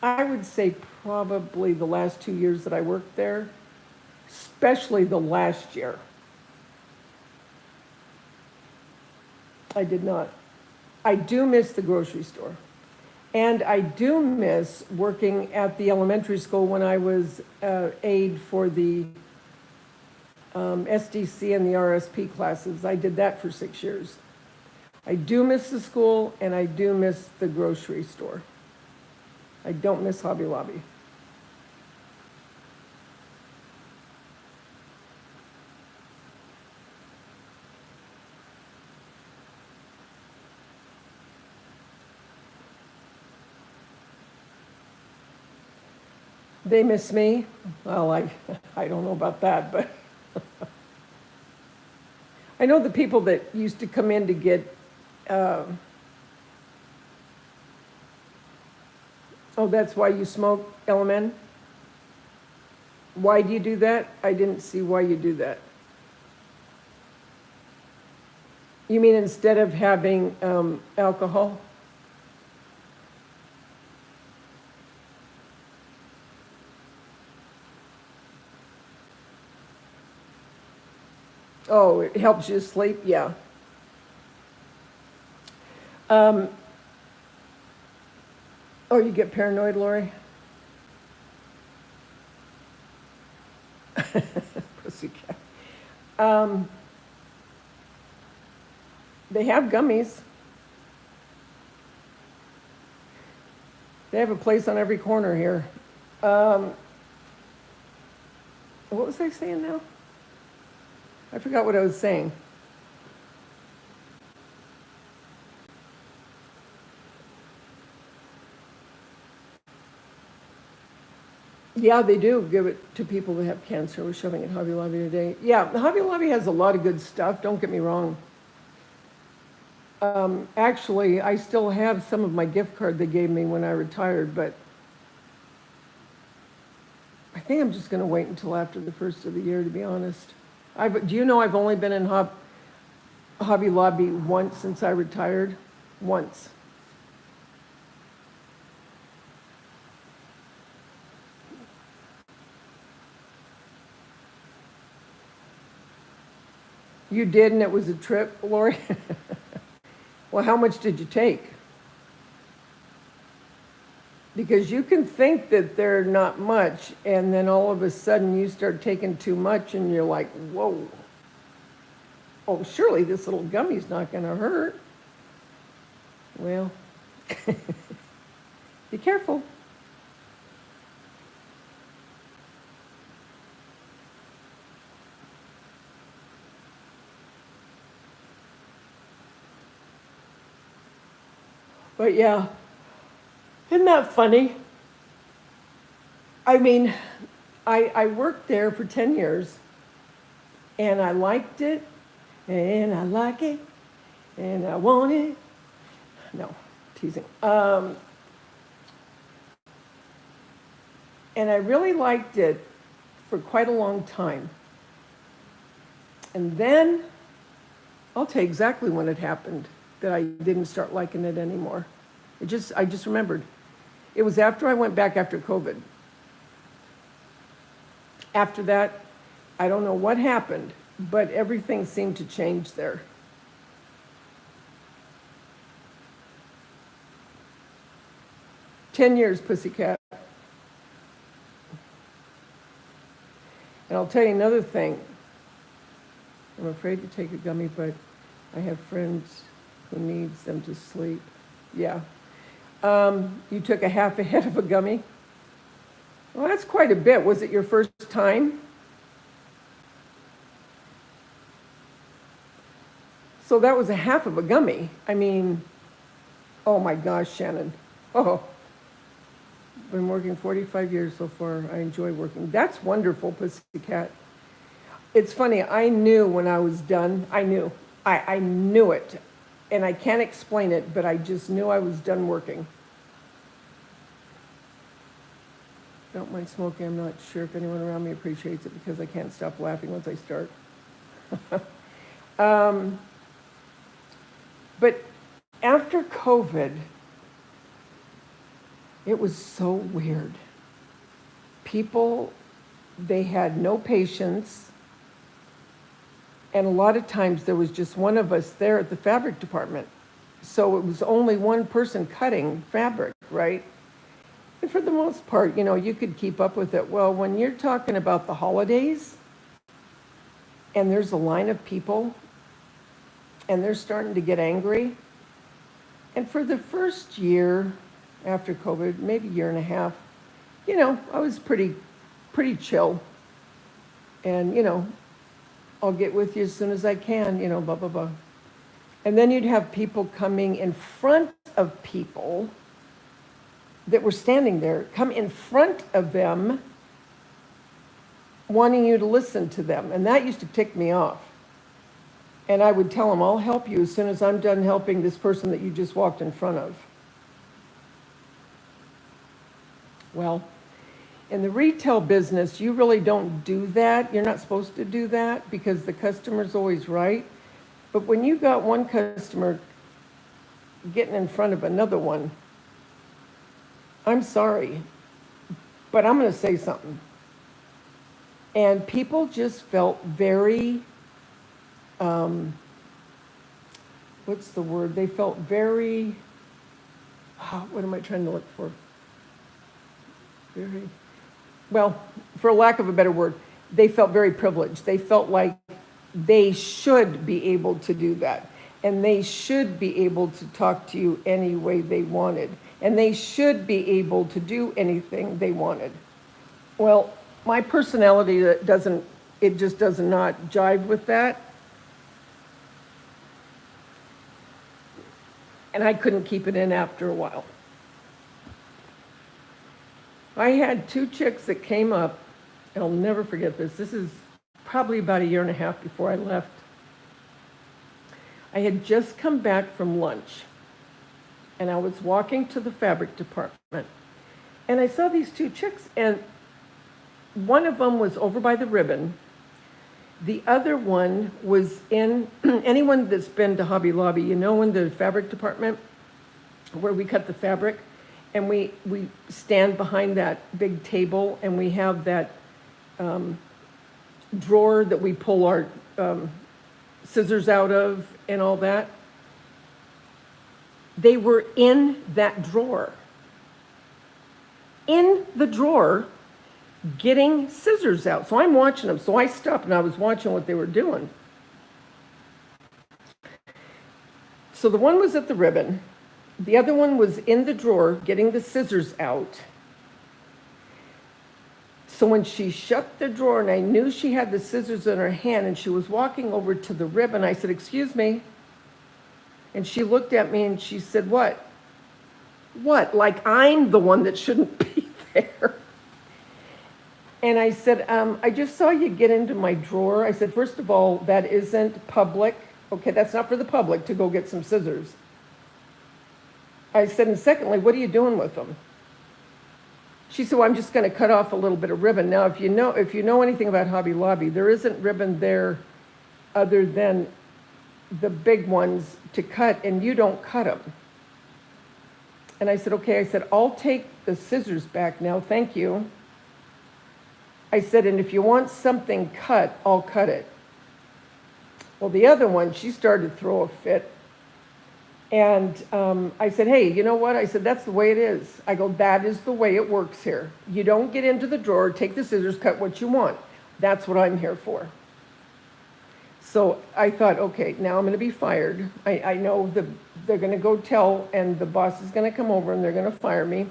[SPEAKER 1] I would say probably the last 2 years that I worked there, especially the last year. I did not. I do miss the grocery store. And I do miss working at the elementary school when I was aide for the SDC and the RSP classes. I did that for 6 years. I do miss the school and I do miss the grocery store. I don't miss Hobby Lobby. They miss me? Well, I don't know about that, but I know the people that used to come in to get, oh, that's why you smoke, LMN? Why do you do that? I didn't see why you do that. You mean instead of having alcohol? Oh, it helps you sleep? Yeah. Oh, you get paranoid, Lori? Pussycat. They have gummies. They have a place on every corner here. What was I saying now? I forgot what I was saying. Yeah, they do give it to people that have cancer. I was shopping at Hobby Lobby today. Yeah, Hobby Lobby has a lot of good stuff. Don't get me wrong. Actually, I still have some of my gift card they gave me when I retired, but I think I'm just going to wait until after the first of the year, to be honest. Do you know I've only been in Hobby Lobby once since I retired? Once. You did, and it was a trip, Lori? Well, how much did you take? Because you can think that they're not much, and then all of a sudden you start taking too much, and you're like, whoa. Oh, surely this little gummy's not going to hurt. Well, be careful. But yeah, isn't that funny? I mean, I worked there for 10 years, and I liked it, and I like it, and I want it. No, teasing. And I really liked it for quite a long time. And then, I'll tell you exactly when it happened that I didn't start liking it anymore. I just remembered. It was after I went back after COVID. After that, I don't know what happened, but everything seemed to change there. "10 years, pussycat." And I'll tell you another thing. I'm afraid to take a gummy, but I have friends who needs them to sleep. Yeah. You took a half a head of a gummy? Well, that's quite a bit. Was it your first time? So that was a half of a gummy. I mean, oh my gosh, Shannon. Oh, been working 45 years so far. I enjoy working. That's wonderful, Pussycat. It's funny, I knew when I was done, I knew. I knew it. And I can't explain it, but I just knew I was done working. Don't mind smoking. I'm not sure if anyone around me appreciates it because I can't stop laughing once I start. But after COVID, it was so weird. People, they had no patience. And a lot of times there was just one of us there at the fabric department. So it was only one person cutting fabric, right? And for the most part, you could keep up with it. Well, when you're talking about the holidays and there's a line of people and they're starting to get angry. And for the first year after COVID, maybe year and a half, I was pretty chill. And, I'll get with you as soon as I can, blah, blah, blah. And then you'd have people coming in front of people that were standing there, come in front of them, wanting you to listen to them. And that used to tick me off. And I would tell them, I'll help you as soon as I'm done helping this person that you just walked in front of. Well, in the retail business, you really don't do that. You're not supposed to do that because the customer's always right. But when you got one customer getting in front of another one, I'm sorry, but I'm going to say something. And people just felt very, what's the word? They felt very, what am I trying to look for? Very, well, for lack of a better word, they felt very privileged. They felt like they should be able to do that. And they should be able to talk to you any way they wanted. And they should be able to do anything they wanted. Well, my personality just does not jive with that. And I couldn't keep it in after a while. I had two chicks that came up, and I'll never forget this. This is probably about a year and a half before I left. I had just come back from lunch, and I was walking to the fabric department, and I saw these two chicks, and one of them was over by the ribbon. The other one was in, anyone that's been to Hobby Lobby, in the fabric department where we cut the fabric, and we stand behind that big table, and we have that drawer that we pull our scissors out of and all that. They were in that drawer. In the drawer, getting scissors out. So I'm watching them. So I stopped and I was watching what they were doing. So the one was at the ribbon. The other one was in the drawer getting the scissors out. So when she shut the drawer and I knew she had the scissors in her hand and she was walking over to the ribbon, I said, "Excuse me." And she looked at me and she said, "What?" "What? Like I'm the one that shouldn't be there." And I said, "I just saw you get into my drawer." I said, "First of all, that isn't public. Okay, that's not for the public to go get some scissors." I said, "And secondly, what are you doing with them?" She said, "Well, I'm just going to cut off a little bit of ribbon." Now, if you know anything about Hobby Lobby, there isn't ribbon there other than the big ones to cut, and you don't cut them. And I said, "Okay," I said, "I'll take the scissors back now, thank you." I said, "And if you want something cut, I'll cut it." Well, the other one, she started to throw a fit. And I said, "Hey, you know what?" I said, "That's the way it is." I go, "That is the way it works here. You don't get into the drawer, take the scissors, cut what you want. That's what I'm here for." So I thought, okay, now I'm going to be fired. I know they're going to go tell, and the boss is going to come over and they're going to fire me.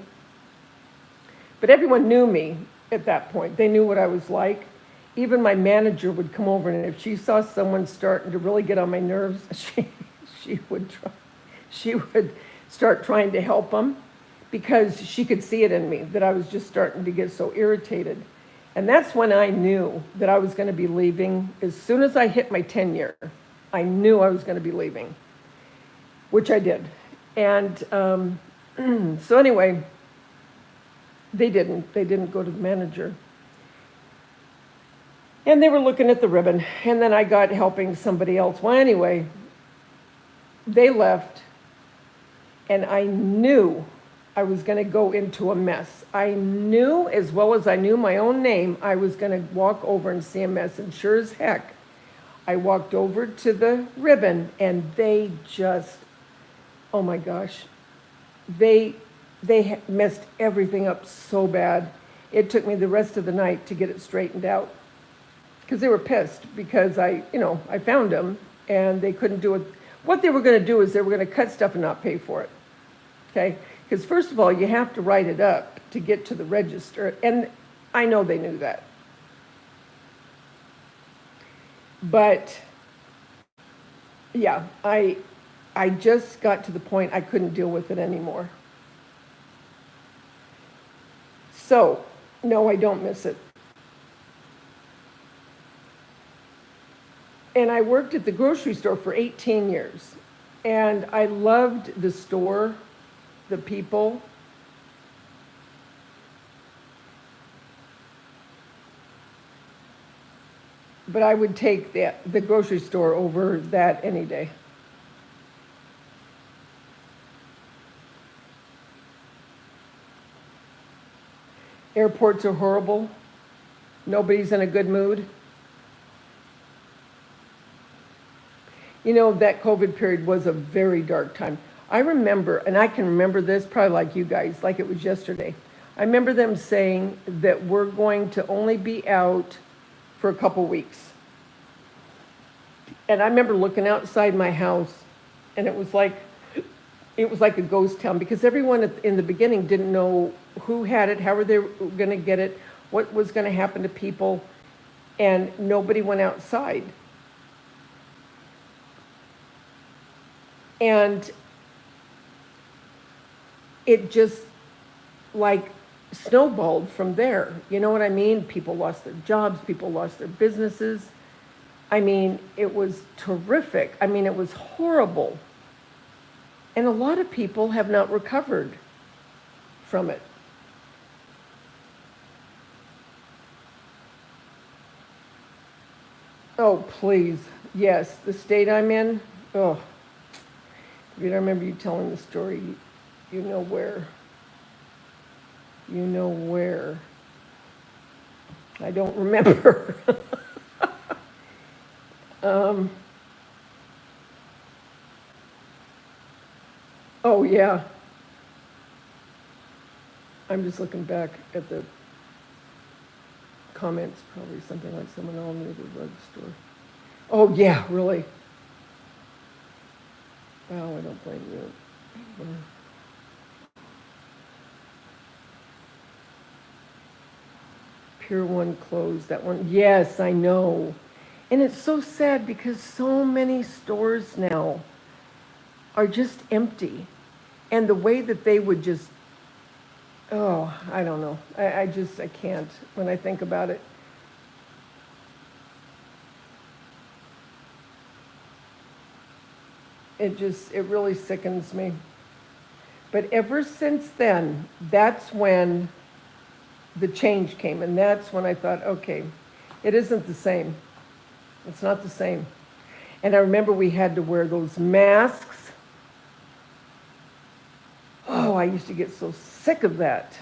[SPEAKER 1] But everyone knew me at that point. They knew what I was like. even my manager would come over, and if she saw someone starting to really get on my nerves, she would try, she would start trying to help them, because she could see it in me that I was just starting to get so irritated. And that's when I knew that I was going to be leaving. As soon as I hit my tenure, I knew I was going to be leaving, which I did. And so anyway, they didn't go to the manager. And they were looking at the ribbon, and then I got helping somebody else. Well, anyway, they left, and I knew I was going to go into a mess. I knew, as well as I knew my own name, I was going to walk over and see a mess. And sure as heck, I walked over to the ribbon, and they just, oh my gosh, they messed everything up so bad. It took me the rest of the night to get it straightened out, because they were pissed because I found them and they couldn't do it. What they were going to do is they were going to cut stuff and not pay for it. Okay? Because first of all, you have to write it up to get to the register, and I know they knew that. But yeah, I just got to the point I couldn't deal with it anymore. So, no, I don't miss it. And I worked at the grocery store for 18 years. And I loved the store, the people. But I would take the grocery store over that any day. Airports are horrible. Nobody's in a good mood. You know, that COVID period was a very dark time. I remember, and I can remember this probably like you guys, like it was yesterday. I remember them saying that we're going to only be out for a couple weeks. And I remember looking outside my house, and it was like a ghost town, because everyone in the beginning didn't know who had it, how were they going to get it, what was going to happen to people, and nobody went outside. And it just like snowballed from there. You know what I mean? People lost their jobs, people lost their businesses. I mean, it was terrific. I mean, it was horrible. And a lot of people have not recovered from it. Oh, please. Yes, the state I'm in. Oh, I remember you telling the story. You know where. You know where. I don't remember. Oh, yeah. I'm just looking back at the comments, probably something like someone all near the drugstore. Oh, yeah, really. Wow, I don't blame you. Pier 1 closed, that one. Yes, I know. And it's so sad because so many stores now are just empty. And the way that they would just, oh, I don't know. I can't when I think about it. It really sickens me. But ever since then, that's when the change came. And that's when I thought, okay, it isn't the same. It's not the same. And I remember we had to wear those masks. Oh, I used to get so sick of that.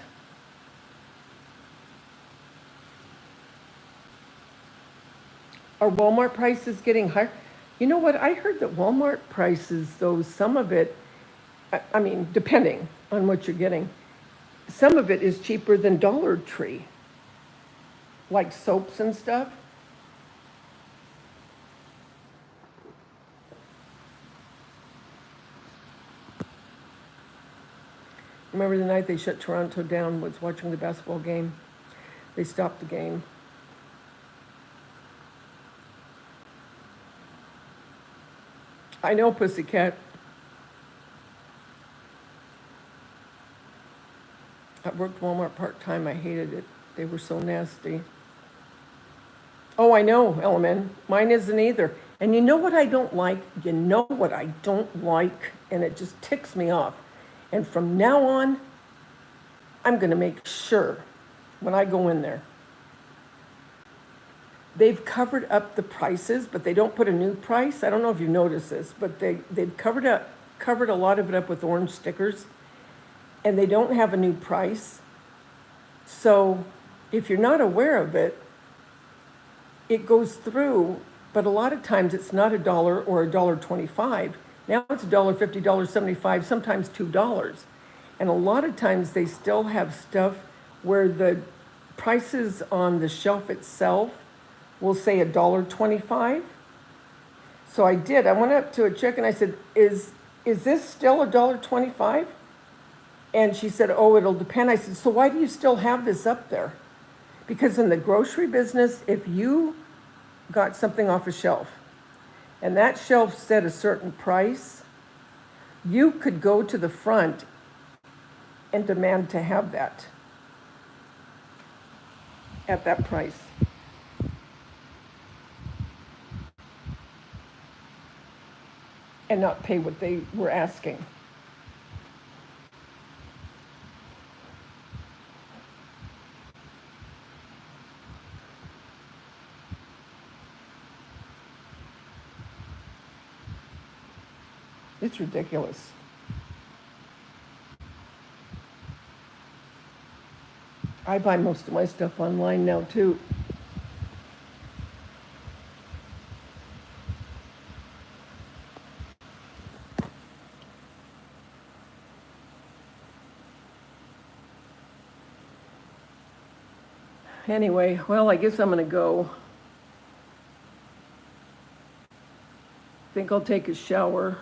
[SPEAKER 1] Are Walmart prices getting higher? You know what? I heard that Walmart prices, though, some of it, I mean, depending on what you're getting, some of it is cheaper than Dollar Tree, like soaps and stuff. Remember the night they shut Toronto down, was watching the basketball game? They stopped the game. I know, pussycat. I worked Walmart part-time. I hated it. They were so nasty. Oh, I know, Element. Mine isn't either. And you know what I don't like? You know what I don't like? And it just ticks me off. And from now on, I'm going to make sure when I go in there, they've covered up the prices, but they don't put a new price. I don't know if you noticed this, but they've covered a lot of it up with orange stickers, and they don't have a new price. So if you're not aware of it, it goes through, but a lot of times it's not $1 or $1.25. Now it's $1.50, $1.75, sometimes $2. And a lot of times they still have stuff where the prices on the shelf itself will say $1.25. So I went up to a chick and I said, is this still $1.25? And she said, oh, it'll depend. I said, so why do you still have this up there? Because in the grocery business, if you got something off a shelf and that shelf said a certain price, you could go to the front and demand to have that at that price. And not pay what they were asking. It's ridiculous. I buy most of my stuff online now too. Anyway, well, I guess I'm gonna go. Think I'll take a shower.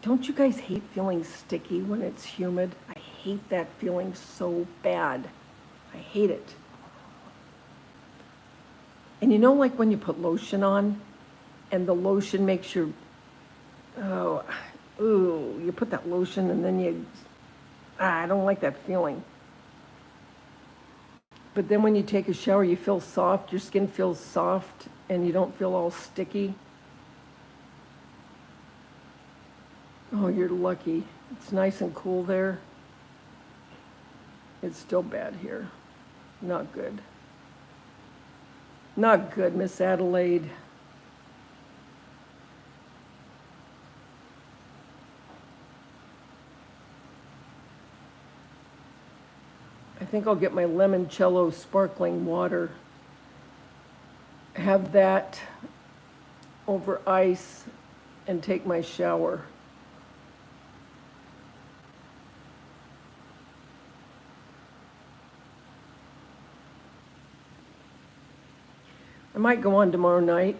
[SPEAKER 1] Don't you guys hate feeling sticky when it's humid? I hate that feeling so bad. I hate it. And you know, like when you put lotion on and the lotion makes your, you put that lotion and then I don't like that feeling. But then when you take a shower, you feel soft, your skin feels soft and you don't feel all sticky. Oh, you're lucky. It's nice and cool there. It's still bad here. Not good. Not good, Miss Adelaide. I think I'll get my limoncello sparkling water. Have that over ice and take my shower. I might go on tomorrow night.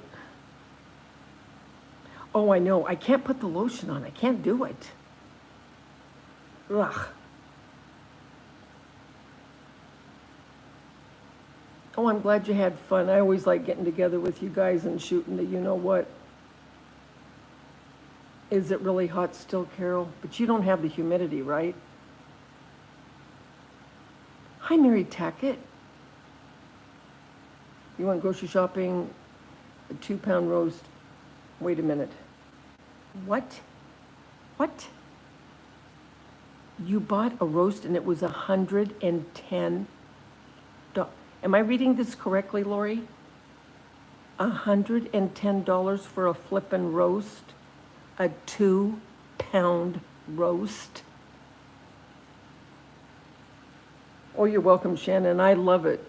[SPEAKER 1] Oh, I know. I can't put the lotion on. I can't do it. Ugh. Oh, I'm glad you had fun. I always like getting together with you guys and shooting the you-know-what. Is it really hot still, Carol? But you don't have the humidity, right? Hi, Mary Tackett. You want grocery shopping? A 2-pound roast. Wait a minute. What? What? You bought a roast and it was $110. Am I reading this correctly, Lori? $110 for a flippin' roast? A 2-pound roast? Oh, you're welcome, Shannon. I love it.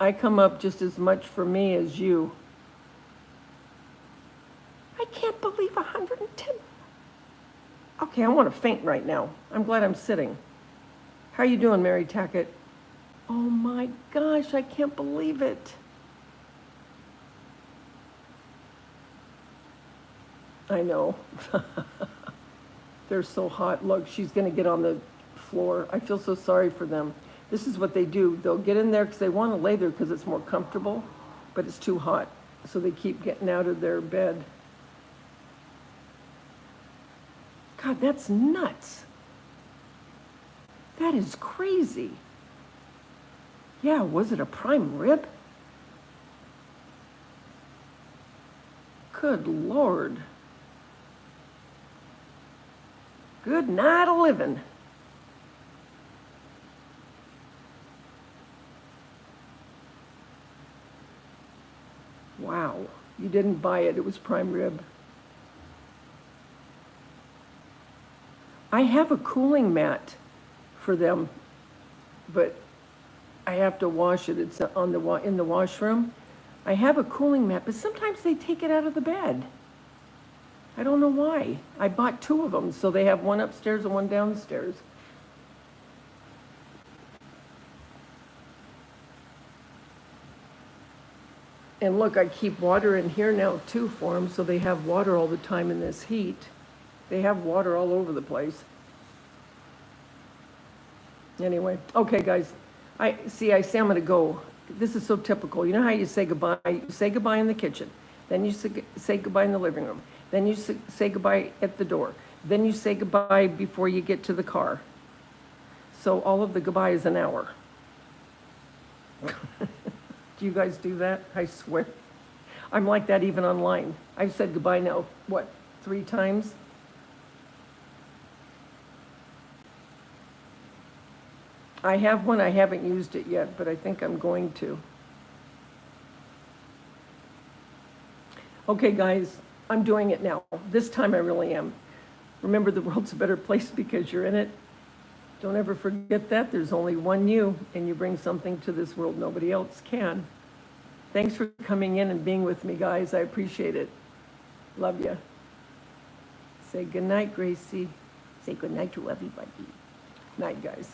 [SPEAKER 1] I come up just as much for me as you. I can't believe 110. Okay, I want to faint right now. I'm glad I'm sitting. How are you doing, Mary Tackett? Oh my gosh, I can't believe it. I know. They're so hot. Look, she's going to get on the floor. I feel so sorry for them. This is what they do. They'll get in there because they want to lay there because it's more comfortable. but it's too hot, so they keep getting out of their bed. God, that's nuts. That is crazy. Yeah, was it a prime rib? Good Lord. Good night of living. Wow, you didn't buy it, it was prime rib. I have a cooling mat for them, but I have to wash it. It's on in the washroom. I have a cooling mat, but sometimes they take it out of the bed. I don't know why. I bought 2 of them, so they have one upstairs and one downstairs. And look, I keep water in here now too for them, so they have water all the time in this heat. They have water all over the place. Anyway, okay, guys. I say I'm gonna go. This is so typical. You know how you say goodbye? You say goodbye in the kitchen. Then you say goodbye in the living room. Then you say goodbye at the door. Then you say goodbye before you get to the car. So all of the goodbye is an hour. Do you guys do that? I swear. I'm like that even online. I've said goodbye now, what, 3 times? I have one, I haven't used it yet, but I think I'm going to. Okay, guys, I'm doing it now. This time I really am. Remember, the world's a better place because you're in it. Don't ever forget that. There's only one you, and you bring something to this world nobody else can. Thanks for coming in and being with me, guys. I appreciate it. Love you. Say goodnight, Gracie. Say goodnight to everybody. Night, guys.